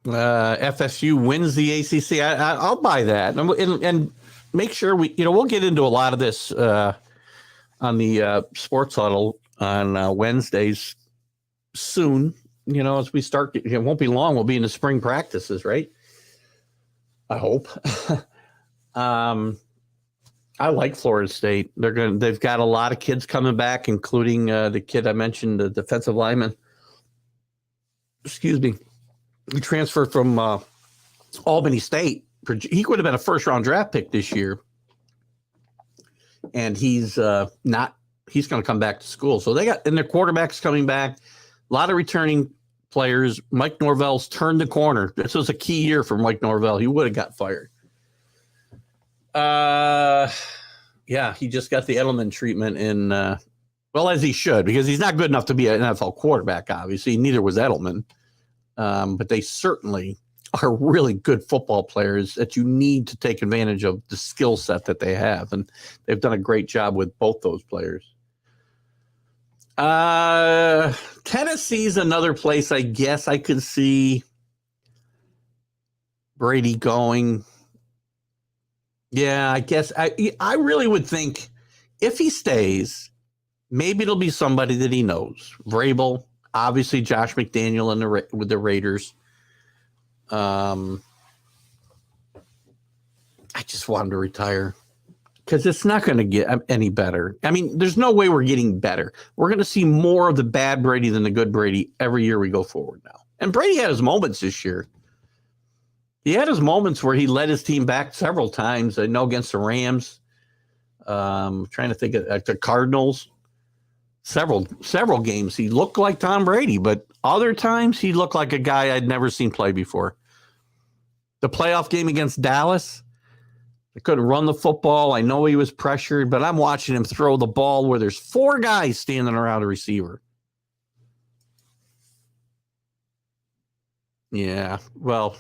FSU wins the ACC. I'll buy that, and make sure we'll get into a lot of this on the sports huddle on Wednesdays soon. As we start, it won't be long. We'll be in the spring practices, right? I hope. I like Florida State. They've got a lot of kids coming back, including the kid I mentioned, the defensive lineman. Excuse me. He transferred from Albany State. He would have been a first-round draft pick this year. And he's not. He's going to come back to school. So they got, and their quarterback's coming back. A lot of returning players. Mike Norvell's turned the corner. This was a key year for Mike Norvell. He would have got fired. Yeah, he just got the Edelman treatment in, well, as he should, because he's not good enough to be an NFL quarterback, obviously. Neither was Edelman. But they certainly are really good football players that you need to take advantage of the skill set that they have. And they've done a great job with both those players. Tennessee's another place I guess I could see Brady going. Yeah, I guess I really would think if he stays, maybe it'll be somebody that he knows. Vrabel, obviously Josh McDaniel with the Raiders. I just want him to retire because it's not going to get any better. I mean, there's no way we're getting better. We're going to see more of the bad Brady than the good Brady every year we go forward now. And Brady had his moments this year. He had his moments where he led his team back several times. I know against the Rams. Trying to think of the Cardinals. Several games he looked like Tom Brady, but other times he looked like a guy I'd never seen play before. The playoff game against Dallas, I couldn't run the football. I know he was pressured, but I'm watching him throw the ball where there's 4 guys standing around a receiver. Yeah, well,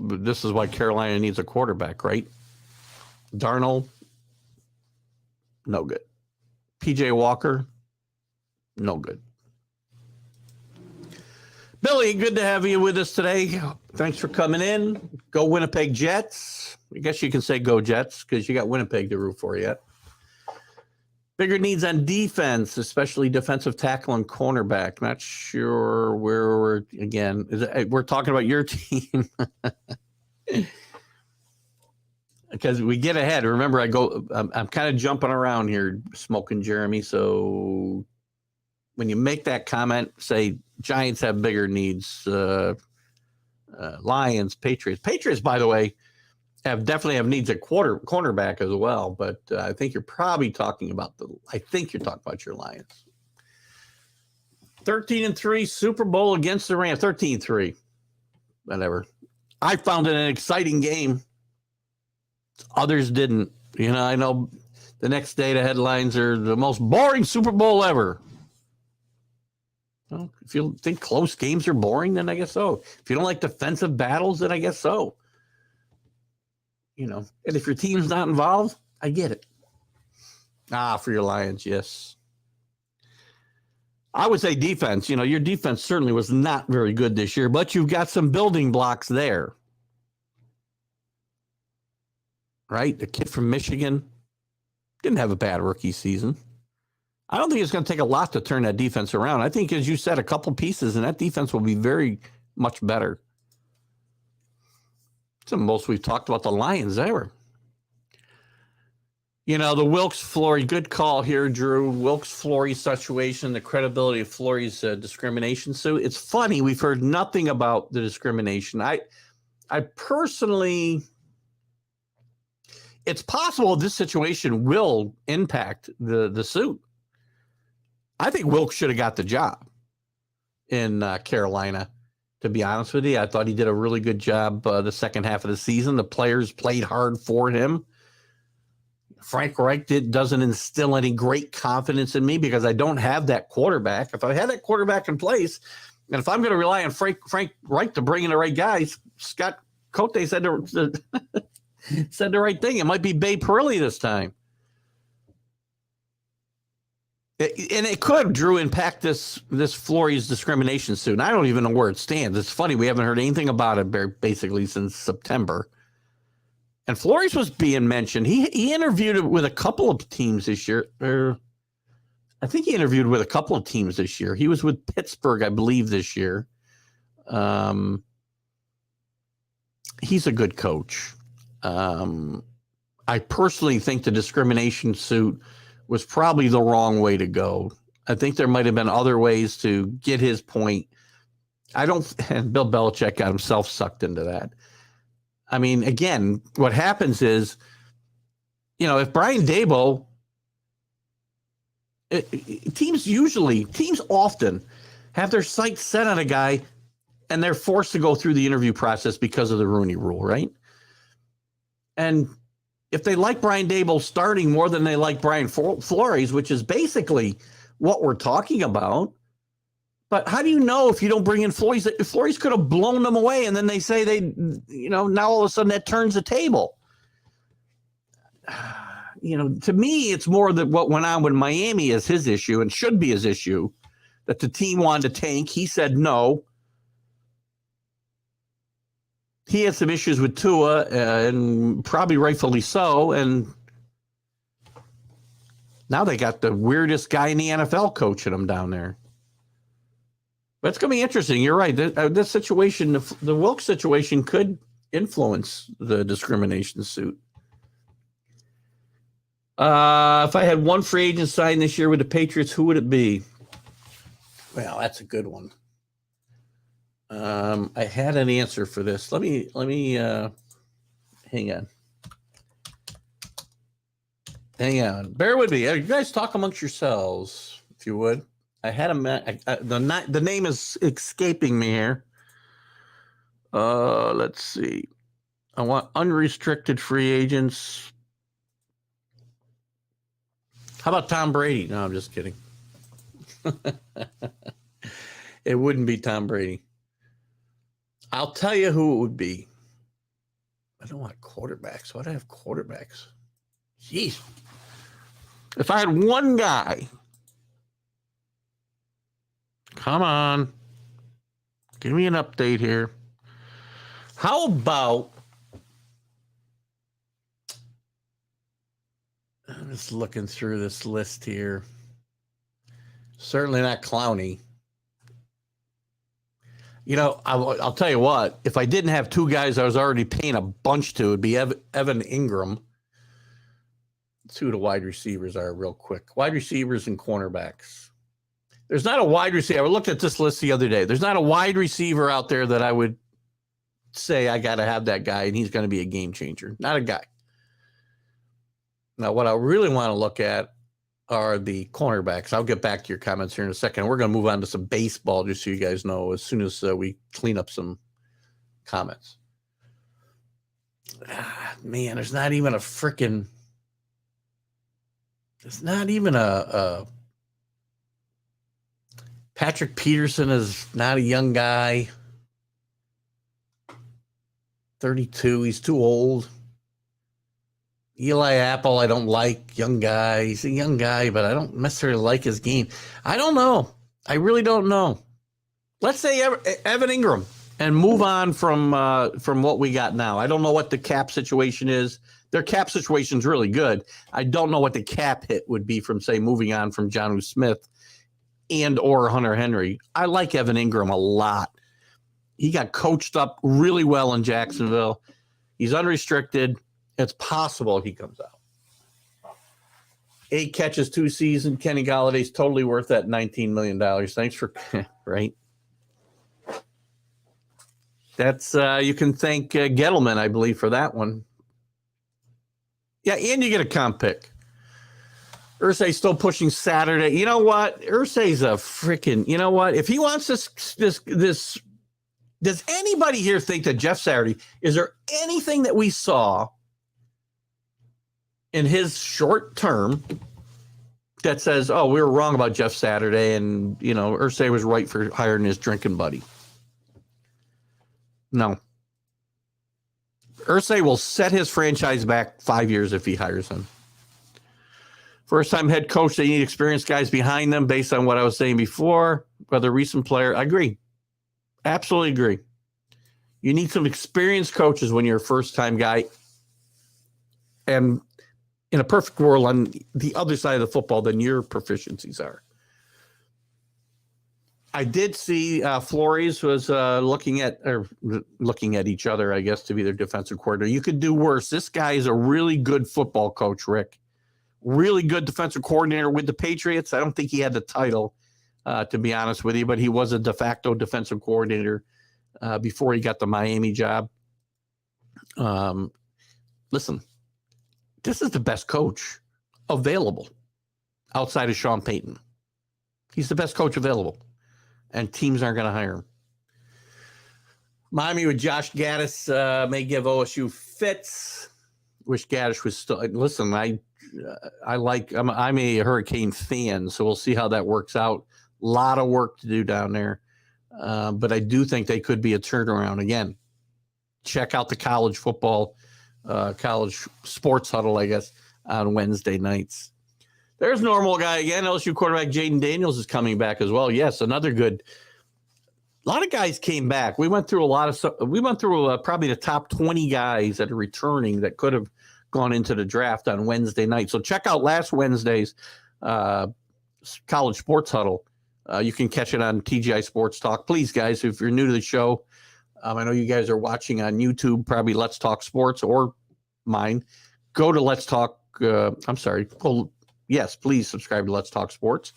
this is why Carolina needs a quarterback, right? Darnold, no good. PJ Walker, no good. Billy, good to have you with us today. Thanks for coming in. Go Winnipeg Jets. I guess you can say go Jets because you got Winnipeg to root for yet. Bigger needs on defense, especially defensive tackle and cornerback. Not sure where we're, again, we're talking about your team. Because we get ahead. Remember, I'm kind of jumping around here, Smoking Jeremy. So when you make that comment, say Giants have bigger needs, Lions, Patriots. Patriots, by the way, definitely have needs at cornerback as well. But I think you're probably talking about your Lions. 13-3 Super Bowl against the Rams. 13-3, whatever. I found it an exciting game. Others didn't. I know the next day the headlines are the most boring Super Bowl ever. Well, if you think close games are boring, then I guess so. If you don't like defensive battles, then I guess so. And if your team's not involved, I get it. For your Lions, yes. I would say defense. Your defense certainly was not very good this year, but you've got some building blocks there. Right? The kid from Michigan didn't have a bad rookie season. I don't think it's going to take a lot to turn that defense around. I think, as you said, a couple pieces, and that defense will be very much better. It's the most we've talked about the Lions ever. The Wilkes-Fleury, good call here, Drew. Wilkes-Fleury situation, the credibility of Fleury's discrimination suit. It's funny, we've heard nothing about the discrimination. I personally... It's possible this situation will impact the suit. I think Wilkes should have got the job in Carolina, to be honest with you. I thought he did a really good job the second half of the season. The players played hard for him. Frank Reich doesn't instill any great confidence in me because I don't have that quarterback. If I had that quarterback in place, and if I'm going to rely on Frank Reich to bring in the right guys, Scott Cote said said the right thing. It might be Babe Parilli this time. And it could, Drew, impact this Fleury's discrimination suit. And I don't even know where it stands. It's funny. We haven't heard anything about it basically since September. And Fleury's was being mentioned. He interviewed with a couple of teams this year. I think he interviewed with a couple of teams this year. He was with Pittsburgh, I believe, this year. He's a good coach. I personally think the discrimination suit was probably the wrong way to go. I think there might have been other ways to get his point. and Bill Belichick got himself sucked into that. I mean, again, what happens is, if Brian Daboll, teams often have their sights set on a guy and they're forced to go through the interview process because of the Rooney Rule, right? And if they like Brian Daboll starting more than they like Brian Flores, which is basically what we're talking about, but how do you know if you don't bring in Flores? Flores could have blown them away, and then they say now all of a sudden that turns the table. To me, it's more that what went on with Miami is his issue and should be his issue, that the team wanted to tank. He said no. He had some issues with Tua, and probably rightfully so, and now they got the weirdest guy in the NFL coaching them down there. But it's going to be interesting. You're right. This situation, the Wilkes situation, could influence the discrimination suit. If I had one free agent signed this year with the Patriots, who would it be? Well, that's a good one. I had an answer for this. Let me hang on. Bear with me. You guys talk amongst yourselves, if you would. I had the name is escaping me here. Let's see. I want unrestricted free agents. How about Tom Brady? No, I'm just kidding. It wouldn't be Tom Brady. I'll tell you who it would be. I don't want quarterbacks. Why do I have quarterbacks? Jeez. If I had one guy, come on, give me an update here. How about, I'm just looking through this list here. Certainly not Clowney. I'll tell you what, if I didn't have two guys I was already paying a bunch to, it'd be Evan Ingram. Let's see who the wide receivers are real quick. Wide receivers and cornerbacks. There's not a wide receiver. I looked at this list the other day. There's not a wide receiver out there that I would say I got to have that guy and he's going to be a game changer. Not a guy. Now, what I really want to look at are the cornerbacks. I'll get back to your comments here in a second. We're going to move on to some baseball, just so you guys know, as soon as we clean up some comments. Man, there's not even a Patrick Peterson is not a young guy. 32, he's too old. Eli Apple, I don't like. Young guy. He's a young guy, but I don't necessarily like his game. I don't know. I really don't know. Let's say Evan Ingram and move on from what we got now. I don't know what the cap situation is. Their cap situation is really good. I don't know what the cap hit would be from, say, moving on from Jonnu Smith and or Hunter Henry. I like Evan Ingram a lot. He got coached up really well in Jacksonville. He's unrestricted. It's possible he comes out. 8 catches, 2 seasons. Kenny Galladay's totally worth that $19 million. Thanks for right. That's you can thank Gettleman, I believe, for that one. Yeah, and you get a comp pick. Irsay's still pushing Saturday. You know what? Irsay's a freaking. You know what? If he wants this, does anybody here think that Jeff Saturday? Is there anything that we saw in his short term that says, oh, we were wrong about Jeff Saturday and, Irsay was right for hiring his drinking buddy? No. Irsay will set his franchise back 5 years if he hires him. First-time head coach, they need experienced guys behind them based on what I was saying before. Whether recent player, I agree. Absolutely agree. You need some experienced coaches when you're a first-time guy. And in a perfect world, on the other side of the football than your proficiencies are. I did see Flores was looking at each other, I guess, to be their defensive coordinator. You could do worse. This guy is a really good football coach, Rick. Really good defensive coordinator with the Patriots. I don't think he had the title. to be honest with you, but he was a de facto defensive coordinator before he got the Miami job. Listen, this is the best coach available outside of Sean Payton. He's the best coach available, and teams aren't going to hire him. Miami with Josh Gaddis may give OSU fits. Wish Gaddis was still. Listen, I'm a Hurricane fan, so we'll see how that works out. A lot of work to do down there, but I do think they could be a turnaround again. Check out the college football, college sports huddle, I guess, on Wednesday nights. There's normal guy again. LSU quarterback Jaden Daniels is coming back as well. Yes, another good. A lot of guys came back. We went through probably the top 20 guys that are returning that could have gone into the draft on Wednesday night. So check out last Wednesday's college sports huddle. You can catch it on TGI Sports Talk. Please, guys, if you're new to the show, I know you guys are watching on YouTube, probably Let's Talk Sports or mine. Go to Let's Talk. Yes, please subscribe to Let's Talk Sports.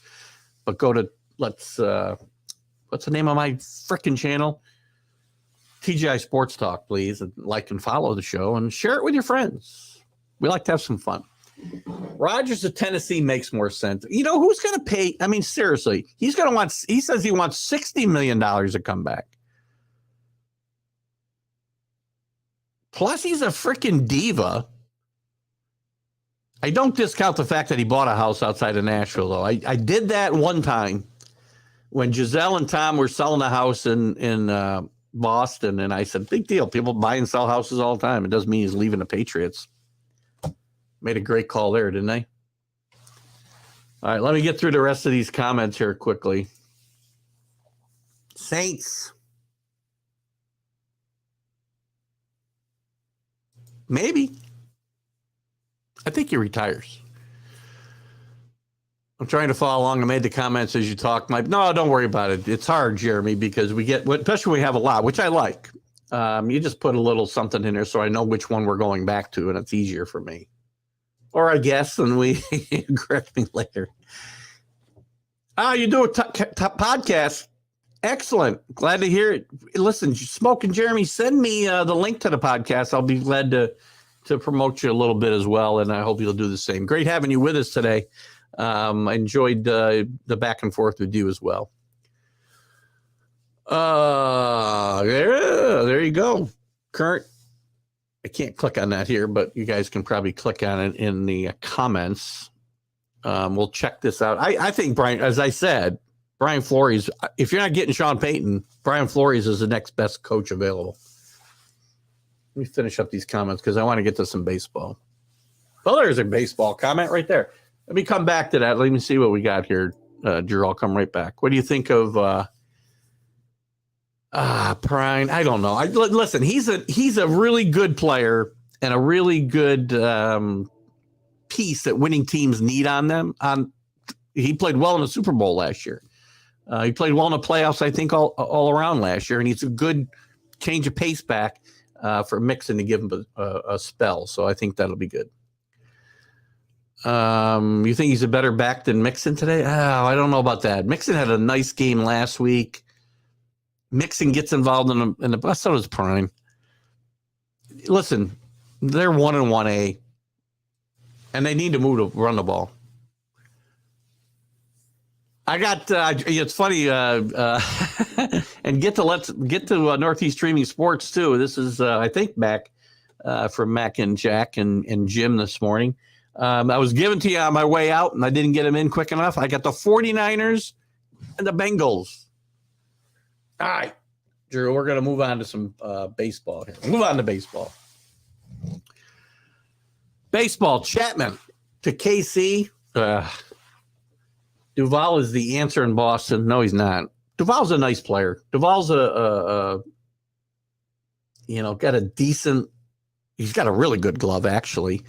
But go to what's the name of my freaking channel? TGI Sports Talk, please. And like and follow the show and share it with your friends. We like to have some fun. Rodgers of Tennessee makes more sense. You know, who's going to pay? I mean, seriously, he says he wants $60 million to come back. Plus, he's a freaking diva. I don't discount the fact that he bought a house outside of Nashville, though. I did that one time when Giselle and Tom were selling a house in Boston, and I said, big deal. People buy and sell houses all the time. It doesn't mean he's leaving the Patriots. Made a great call there, didn't they? All right, let me get through the rest of these comments here quickly. Saints. Maybe. I think he retires. I'm trying to follow along. I made the comments as you talk. No, don't worry about it. It's hard, Jeremy, because especially when we have a lot, which I like. You just put a little something in there so I know which one we're going back to, and it's easier for me. Or I guess, and we correct me later. You do a podcast. Excellent. Glad to hear it. Listen, Smoke and Jeremy, send me the link to the podcast. I'll be glad to promote you a little bit as well, and I hope you'll do the same. Great having you with us today. I enjoyed the back and forth with you as well. There you go. Current. I can't click on that here, but you guys can probably click on it in the comments. We'll check this out. I think Brian, as I said, Brian Flores, if you're not getting Sean Payton, Brian Flores is the next best coach available. Let me finish up these comments because I want to get to some baseball. Well, there's a baseball comment right there. Let me come back to that. Let me see what we got here, Drew. I'll come right back. What do you think of Prine? I don't know. Listen, he's a really good player and a really good piece that winning teams need on them. He played well in the Super Bowl last year. He played well in the playoffs, I think, all around last year, and he's a good change of pace back for Mixon to give him a spell. So I think that'll be good. You think he's a better back than Mixon today? Oh, I don't know about that. Mixon had a nice game last week. Mixon gets involved in the so does Prime. Listen, they're 1-1A, and they need to move to run the ball. I got it's funny and let's get to Northeast Streaming Sports too. This is I think Mac from Mac and Jack and Jim this morning. I was given to you on my way out, and I didn't get them in quick enough. I got the 49ers and the Bengals. All right, Drew, we're going to move on to some baseball here. Move on to baseball. Baseball, Chapman to KC. Duvall is the answer in Boston. No, he's not. Duvall's a nice player. Duvall's got a decent, he's got a really good glove, actually.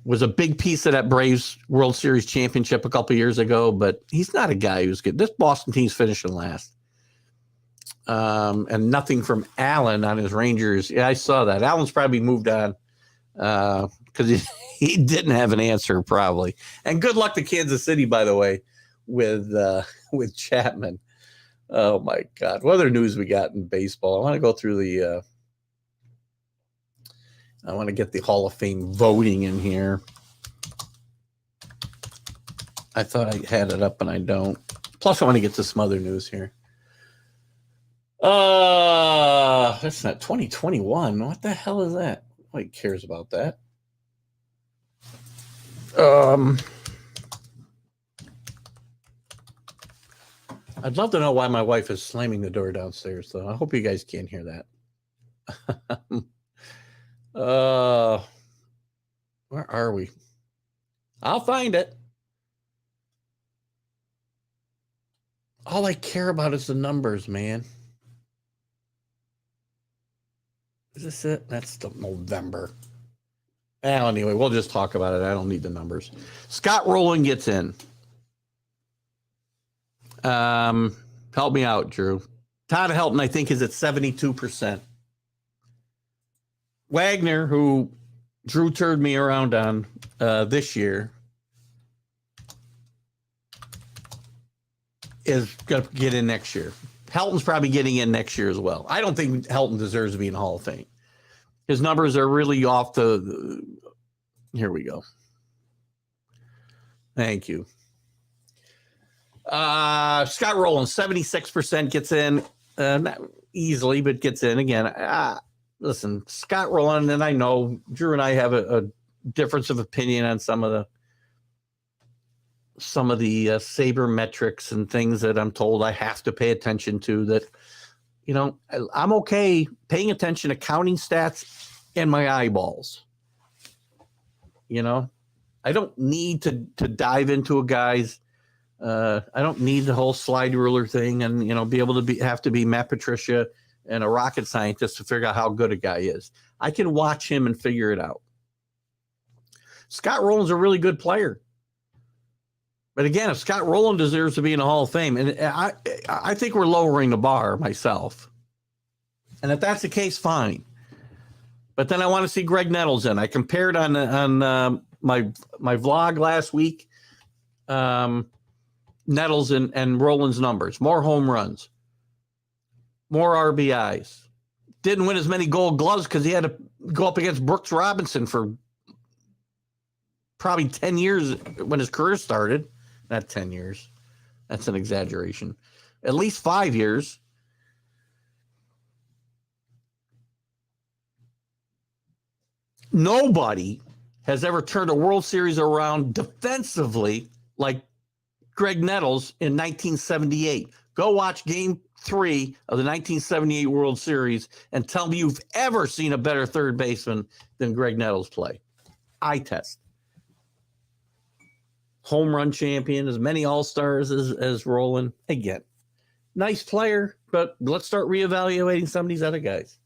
Was a big piece of that Braves World Series championship a couple years ago, but he's not a guy who's good. This Boston team's finishing last. And nothing from Allen on his Rangers. Yeah, I saw that. Allen's probably moved on because he didn't have an answer, probably. And good luck to Kansas City, by the way, with Chapman. Oh my God! What other news we got in baseball? I want to go through the. I want to get the Hall of Fame voting in here. I thought I had it up and I don't. Plus, I want to get to some other news here. That's not 2021. What the hell is that? Nobody cares about that. I'd love to know why my wife is slamming the door downstairs, though. I hope you guys can't hear that. Where are we? I'll find it. All I care about is the numbers, man. Is this it? That's still November. Well, anyway, we'll just talk about it. I don't need the numbers. Scott Rolen gets in. Help me out, Drew. Todd Helton, I think, is at 72%. Wagner, who Drew turned me around on this year, is going to get in next year. Helton's probably getting in next year as well. I don't think Helton deserves to be in the Hall of Fame. His numbers are really off the here we go. Thank you. Scott Rolen, 76% gets in. Not easily, but gets in again. Listen, Scott Rolen, and I know Drew and I have a difference of opinion on some of the sabermetrics and things that I'm told I have to pay attention to. That, you know, I'm okay paying attention to counting stats and my eyeballs. You know, I don't need to dive into a guy's. I don't need the whole slide ruler thing and, you know, be able to have to be Matt Patricia and a rocket scientist to figure out how good a guy is. I can watch him and figure it out. Scott Rolen's a really good player. But again, if Scott Rolen deserves to be in the Hall of Fame, and I think we're lowering the bar myself. And if that's the case, fine. But then I want to see Greg Nettles in. I compared on my vlog last week, Nettles and Rolen's numbers. More home runs, more RBIs. Didn't win as many Gold Gloves because he had to go up against Brooks Robinson for probably 10 years when his career started. Not 10 years. That's an exaggeration. At least 5 years. Nobody has ever turned a World Series around defensively like Greg Nettles in 1978. Go watch Game 3 of the 1978 World Series and tell me you've ever seen a better third baseman than Greg Nettles play. Eye test. Home run champion, as many All-Stars as Rolen. Again, nice player, but let's start reevaluating some of these other guys.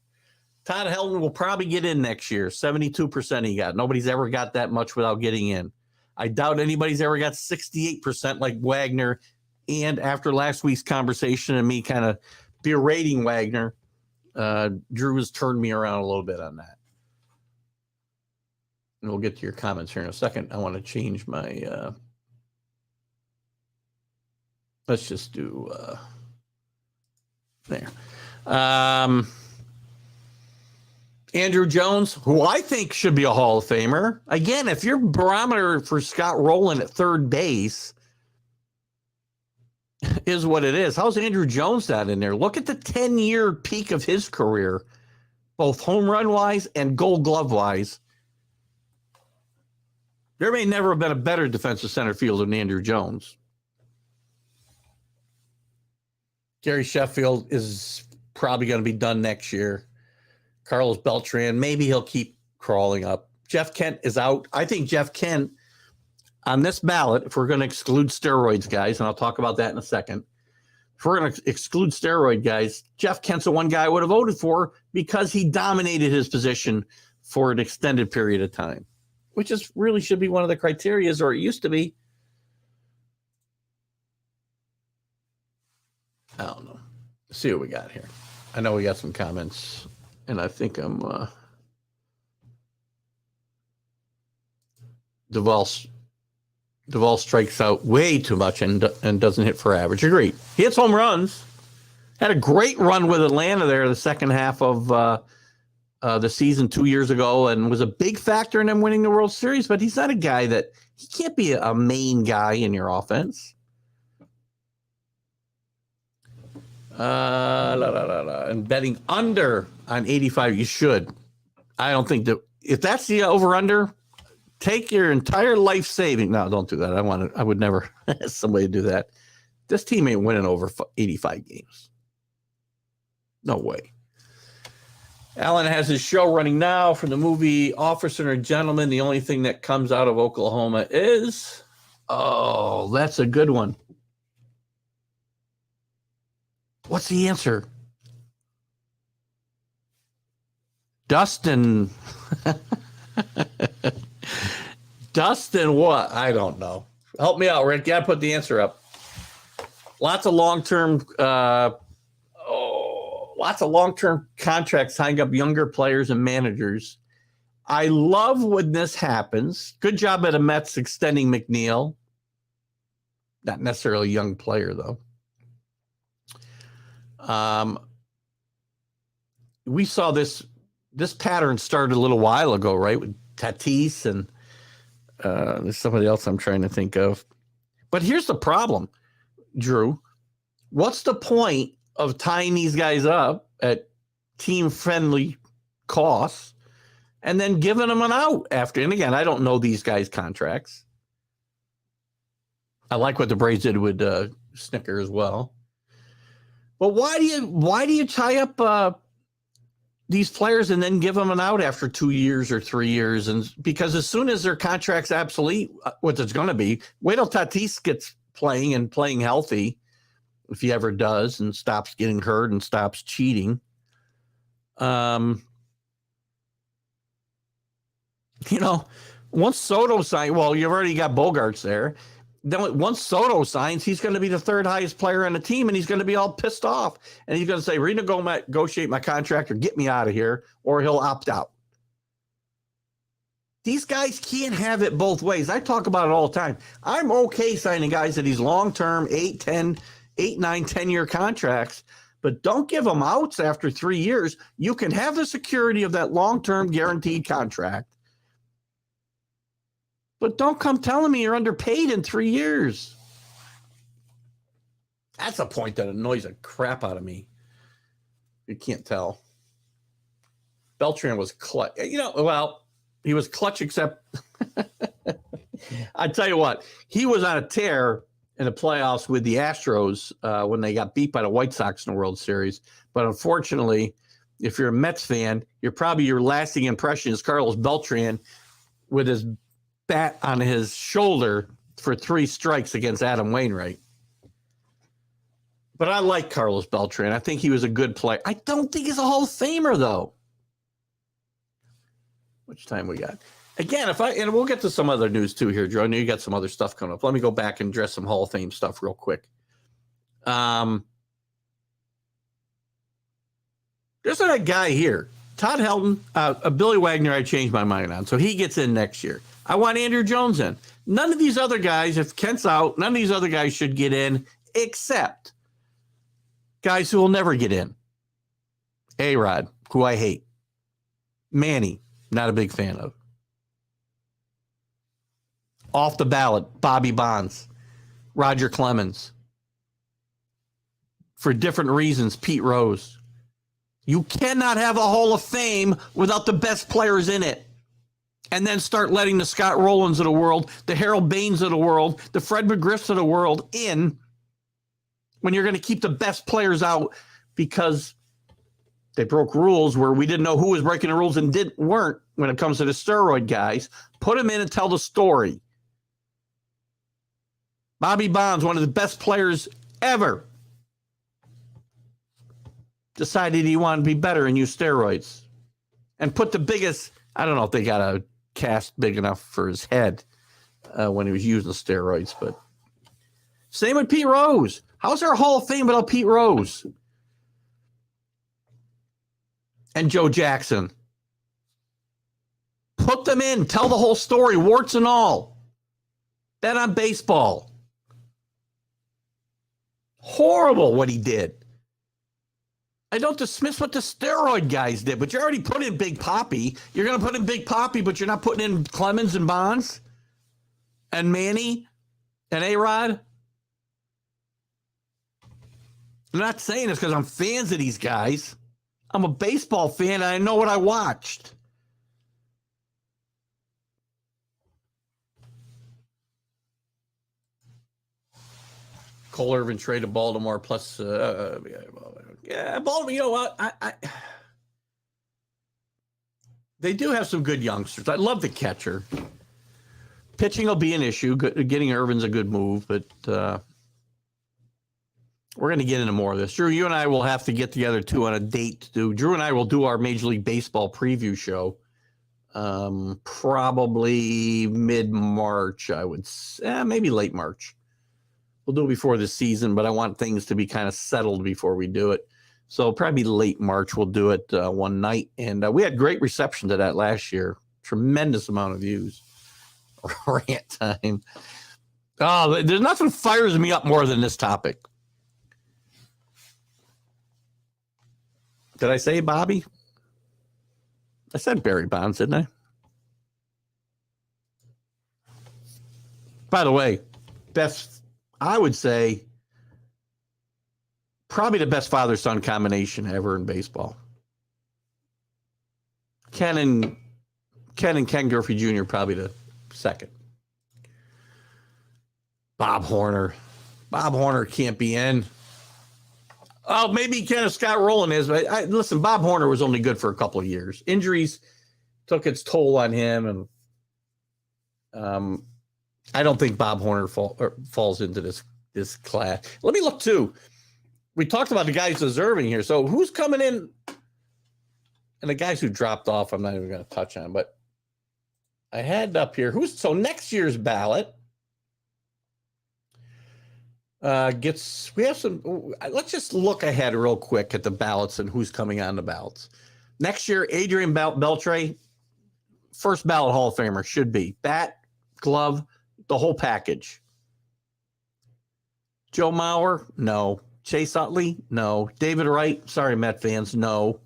Todd Helton will probably get in next year. 72% he got. Nobody's ever got that much without getting in. I doubt anybody's ever got 68% like Wagner. And after last week's conversation and me kind of berating Wagner, Drew has turned me around a little bit on that. And we'll get to your comments here in a second. I want to change my... let's just do there. Andrew Jones, who I think should be a Hall of Famer. Again, if your barometer for Scott Rolen at third base is what it is, how's Andrew Jones not in there? Look at the 10-year peak of his career, both home run-wise and Gold Glove-wise. There may never have been a better defensive center fielder than Andrew Jones. Gary Sheffield is probably going to be done next year. Carlos Beltran, maybe he'll keep crawling up. Jeff Kent is out. I think Jeff Kent, on this ballot, if we're going to exclude steroids, guys, and I'll talk about that in a second. If we're going to exclude steroid guys, Jeff Kent's the one guy I would have voted for because he dominated his position for an extended period of time, which is really should be one of the criterias, or it used to be. I don't know. Let's see what we got here. I know we got some comments, and I think I'm Duval's Duvall strikes out way too much and doesn't hit for average. Agreed. He hits home runs. Had a great run with Atlanta there the second half of the season 2 years ago and was a big factor in them winning the World Series, but he's not a guy that he can't be a main guy in your offense. And betting under on 85, you should. I don't think that if that's the over-under, take your entire life saving. No, don't do that. I would never ask somebody to do that. This team ain't winning over 85 games. No way. Alan has his show running now from the movie Officer and Gentleman. The only thing that comes out of Oklahoma is, oh, that's a good one. What's the answer? Dustin. Dustin what? I don't know. Help me out, Rick. Gotta put the answer up. Lots of long-term contracts tying up younger players and managers. I love when this happens. Good job at the Mets extending McNeil. Not necessarily a young player, though. We saw this pattern started a little while ago, right? With Tatis and there's somebody else I'm trying to think of. But here's the problem, Drew. What's the point of tying these guys up at team-friendly costs and then giving them an out after? And again, I don't know these guys' contracts. I like what the Braves did with Snicker as well. But why do you tie up these players and then give them an out after 2 years or 3 years? And because as soon as their contract's obsolete, what it's going to be, wait till Tatis gets playing healthy, if he ever does, and stops getting hurt and stops cheating. Once Soto signs, well, you've already got Bogarts there. Then once Soto signs, he's going to be the third highest player on the team, and he's going to be all pissed off. And he's going to say, renegotiate my contract or get me out of here, or he'll opt out. These guys can't have it both ways. I talk about it all the time. I'm okay signing guys at these long-term 8, 9, 10-year contracts, but don't give them outs after 3 years. You can have the security of that long-term guaranteed contract, but don't come telling me you're underpaid in 3 years. That's a point that annoys the crap out of me. You can't tell. Beltran was clutch. He was clutch except I tell you what, he was on a tear in the playoffs with the Astros when they got beat by the White Sox in the World Series. But unfortunately, if you're a Mets fan, your lasting impression is Carlos Beltran with his bat on his shoulder for 3 strikes against Adam Wainwright. But I like Carlos Beltran. I think he was a good player. I don't think he's a Hall of Famer, though. Which time we got? Again, and we'll get to some other news too here, Joe. I know you got some other stuff coming up. Let me go back and address some Hall of Fame stuff real quick. There's a guy here, Todd Helton, Billy Wagner. I changed my mind on, so he gets in next year. I want Andrew Jones in. None of these other guys, if Kent's out, none of these other guys should get in, except guys who will never get in. A-Rod, who I hate. Manny, not a big fan of. Off the ballot, Bobby Bonds, Roger Clemens. For different reasons, Pete Rose. You cannot have a Hall of Fame without the best players in it. And then start letting the Scott Rolens of the world, the Harold Baines of the world, the Fred McGriffs of the world in when you're going to keep the best players out because they broke rules where we didn't know who was breaking the rules and weren't when it comes to the steroid guys. Put them in and tell the story. Bobby Bonds, one of the best players ever, decided he wanted to be better and use steroids and put the biggest, I don't know if they got a cast big enough for his head when he was using steroids, but same with Pete Rose. How's our Hall of Fame without Pete Rose? And Joe Jackson. Put them in. Tell the whole story, warts and all. Bet on baseball. Horrible what he did. I don't dismiss what the steroid guys did, but you already put in Big Papi. You're going to put in Big Papi, but you're not putting in Clemens and Bonds and Manny and A-Rod. I'm not saying this because I'm fans of these guys. I'm a baseball fan, and I know what I watched. Cole Irvin traded Baltimore plus Baltimore. You know what? They do have some good youngsters. I love the catcher. Pitching will be an issue. Getting Irvin's a good move, but we're going to get into more of this. Drew, you and I will have to get together too on a date to do. Drew and I will do our Major League Baseball preview show. Probably mid-March, I would say, maybe late March. We'll do it before the season, but I want things to be kind of settled before we do it. So probably late March, we'll do it one night. And we had great reception to that last year. Tremendous amount of views. Rant time. Oh, there's nothing fires me up more than this topic. Did I say Bobby? I said Barry Bonds, didn't I? By the way, I would say probably the best father-son combination ever in baseball. Ken and Ken Griffey Jr. probably the second. Bob Horner. Bob Horner can't be in. Oh, maybe Kenneth Scott Rolen is, but listen, Bob Horner was only good for a couple of years. Injuries took its toll on him, and I don't think Bob Horner falls into this class. Let me look too. We talked about the guys deserving here. So who's coming in? And the guys who dropped off, I'm not even going to touch on, but I had up here. So next year's ballot we have some. Let's just look ahead real quick at the ballots and who's coming on the ballots. Next year, Adrian Beltre, first ballot Hall of Famer, should be. Bat, glove, the whole package. Joe Mauer, no. Chase Utley, no. David Wright, sorry, Met fans, no.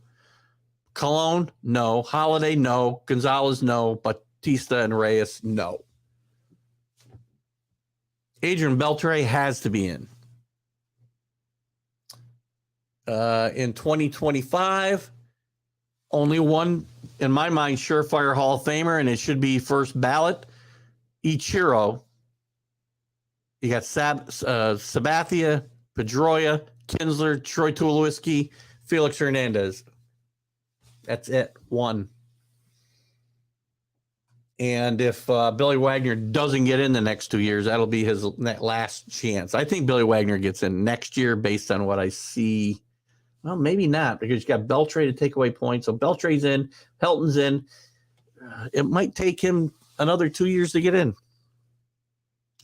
Cologne, no. Holiday, no. Gonzalez, no. Batista and Reyes, no. Adrian Beltre has to be in. In 2025, only one, in my mind, surefire Hall of Famer, and it should be first ballot. Ichiro. You got Sabathia, Pedroia, Kinsler, Troy Tulowitzki, Felix Hernandez. That's it. One. And if Billy Wagner doesn't get in the next 2 years, that'll be his last chance. I think Billy Wagner gets in next year based on what I see. Well, maybe not, because you got Beltre to take away points. So Beltre's in, Helton's in. It might take him another 2 years to get in.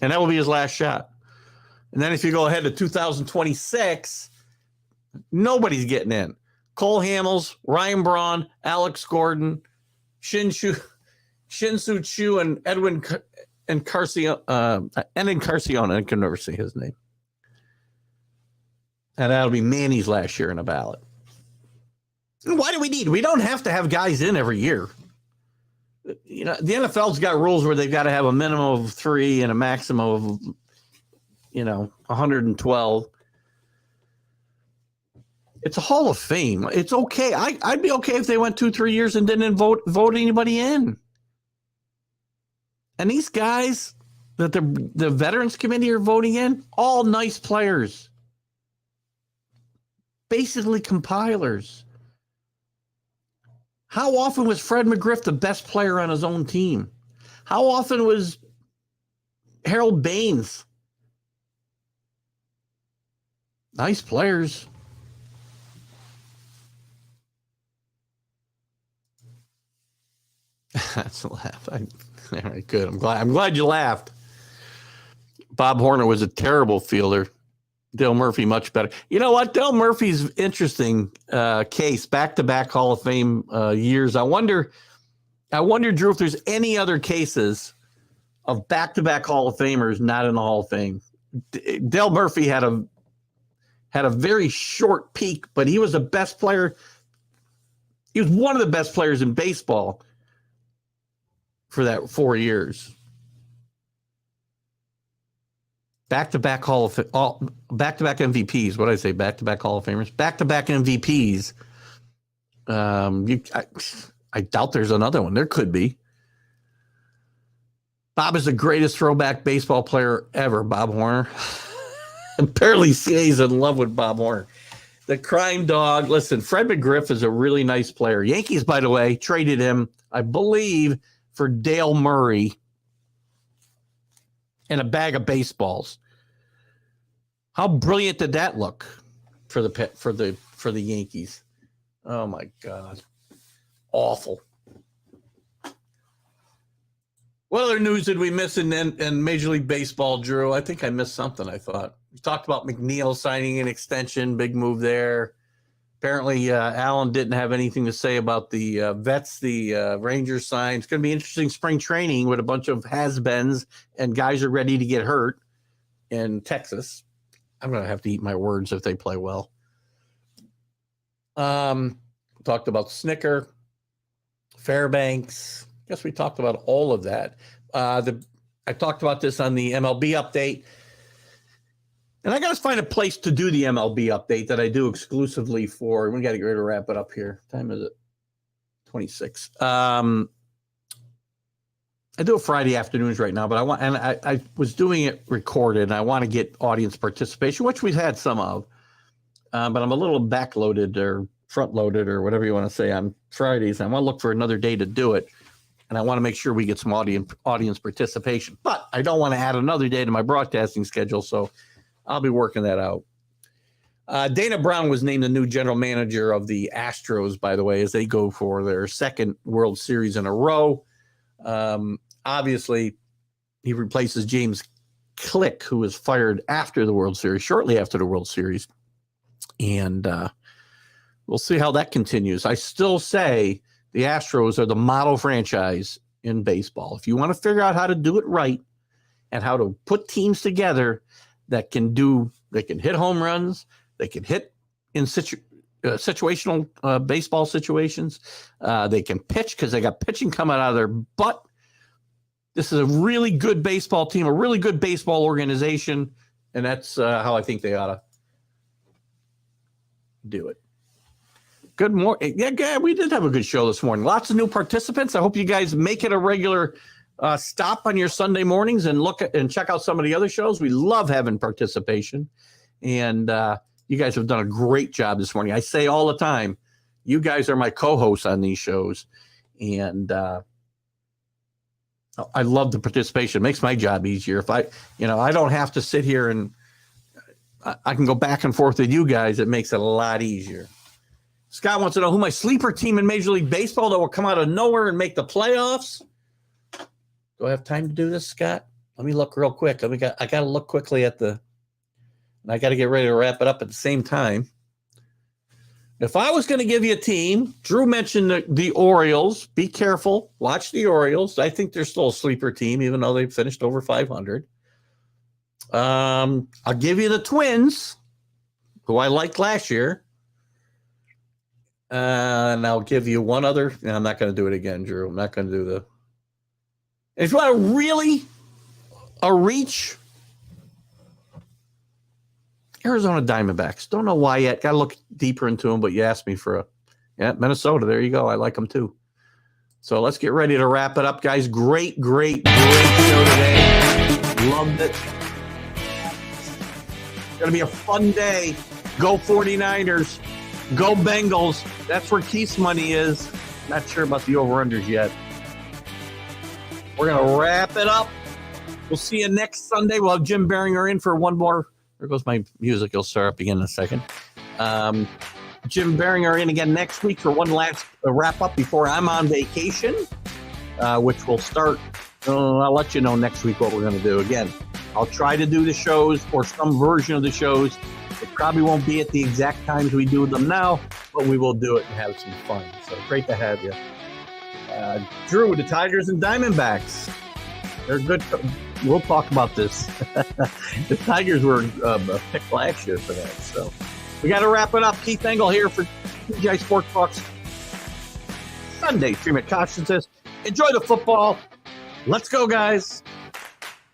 And that will be his last shot. And then if you go ahead to 2026, nobody's getting in. Cole Hamels, Ryan Braun, Alex Gordon, Shin-Soo Choo, and Edwin Carcione. I can never say his name. And that'll be Manny's last year in a ballot. And why do we need? We don't have to have guys in every year. You know, the NFL's got rules where they've got to have a minimum of 3 and a maximum of, 112. It's a Hall of Fame. It's okay. I'd be okay if they went 2-3 years and didn't vote anybody in. And these guys that the Veterans Committee are voting in, all nice players. Basically compilers. How often was Fred McGriff the best player on his own team? How often was Harold Baines? Nice players. That's a laugh. All right, good. I'm glad you laughed. Bob Horner was a terrible fielder. Dale Murphy much better. You know what? Dale Murphy's interesting case, back-to-back Hall of Fame years. I wonder, Drew, if there's any other cases of back-to-back Hall of Famers not in the Hall of Fame. Dale Murphy had a very short peak, but he was the best player. He was one of the best players in baseball for that 4 years. Back-to-back back-to-back MVPs. What did I say? Back-to-back Hall of Famers. Back-to-back MVPs. I doubt there's another one. There could be. Bob is the greatest throwback baseball player ever, Bob Horner. Apparently, CA's in love with Bob Horner. The crime dog. Listen, Fred McGriff is a really nice player. Yankees, by the way, traded him, I believe, for Dale Murray and a bag of baseballs. How brilliant did that look for the Yankees? Oh my God, awful. What other news did we miss in Major League Baseball, Drew? I think I missed something. I thought we talked about McNeil signing an extension, big move there. Apparently, Allen didn't have anything to say about the vets, the Rangers signed. It's going to be interesting spring training with a bunch of has-beens and guys are ready to get hurt in Texas. I'm going to have to eat my words if they play well. Talked about Snicker, Fairbanks. I guess we talked about all of that. I talked about this on the MLB update. And I got to find a place to do the MLB update that I do exclusively for. We got to get ready to wrap it up here. What time is it? 26. I do it Friday afternoons right now, but I was doing it recorded, and I want to get audience participation, which we've had some of. But I'm a little backloaded or front-loaded or whatever you want to say on Fridays. I want to look for another day to do it, and I want to make sure we get some audience participation. But I don't want to add another day to my broadcasting schedule, so I'll be working that out. Dana Brown was named the new general manager of the Astros, by the way, as they go for their second World Series in a row. Obviously, he replaces James Click, who was fired after the World Series, shortly after the World Series. And we'll see how that continues. I still say the Astros are the model franchise in baseball. If you want to figure out how to do it right and how to put teams together that can hit home runs, they can hit in situational baseball situations, they can pitch because they got pitching coming out of their butt. This is a really good baseball team, a really good baseball organization, and that's how I think they ought to do it. Good morning. Yeah, we did have a good show this morning. Lots of new participants. I hope you guys make it a regular stop on your Sunday mornings and look at and check out some of the other shows. We love having participation, and you guys have done a great job this morning. I say all the time, you guys are my co-hosts on these shows, and I love the participation. It makes my job easier. If I don't have to sit here and I can go back and forth with you guys. It makes it a lot easier. Scott wants to know who my sleeper team in Major League Baseball that will come out of nowhere and make the playoffs. Do I have time to do this, Scott? Let me look real quick. I got to look quickly and I got to get ready to wrap it up at the same time. If I was going to give you a team, Drew mentioned the Orioles. Be careful. Watch the Orioles. I think they're still a sleeper team, even though they finished over 500. I'll give you the Twins, who I liked last year. And I'll give you one other. I'm not going to do it again, Drew. I'm not going to do the. If you want really a reach, Arizona Diamondbacks. Don't know why yet. Got to look deeper into them, but you asked me for Minnesota. There you go. I like them too. So let's get ready to wrap it up, guys. Great show today. Loved it. It's going to be a fun day. Go 49ers. Go Bengals. That's where Keith's money is. Not sure about the over-unders yet. We're going to wrap it up. We'll see you next Sunday. We'll have Jim Biringer in for one more. There goes my music. It'll start up again in a second. Jim Biringer in again next week for one last wrap-up before I'm on vacation, which will start. I'll let you know next week what we're going to do. Again, I'll try to do the shows or some version of the shows. It probably won't be at the exact times we do them now, but we will do it and have some fun. So great to have you. Drew, the Tigers and Diamondbacks. They're good. We'll talk about this. The Tigers were picked last year for that. So we got to wrap it up. Keith Engel here for TGI Sports Talks Sunday stream at Constance's. Enjoy the football. Let's go, guys.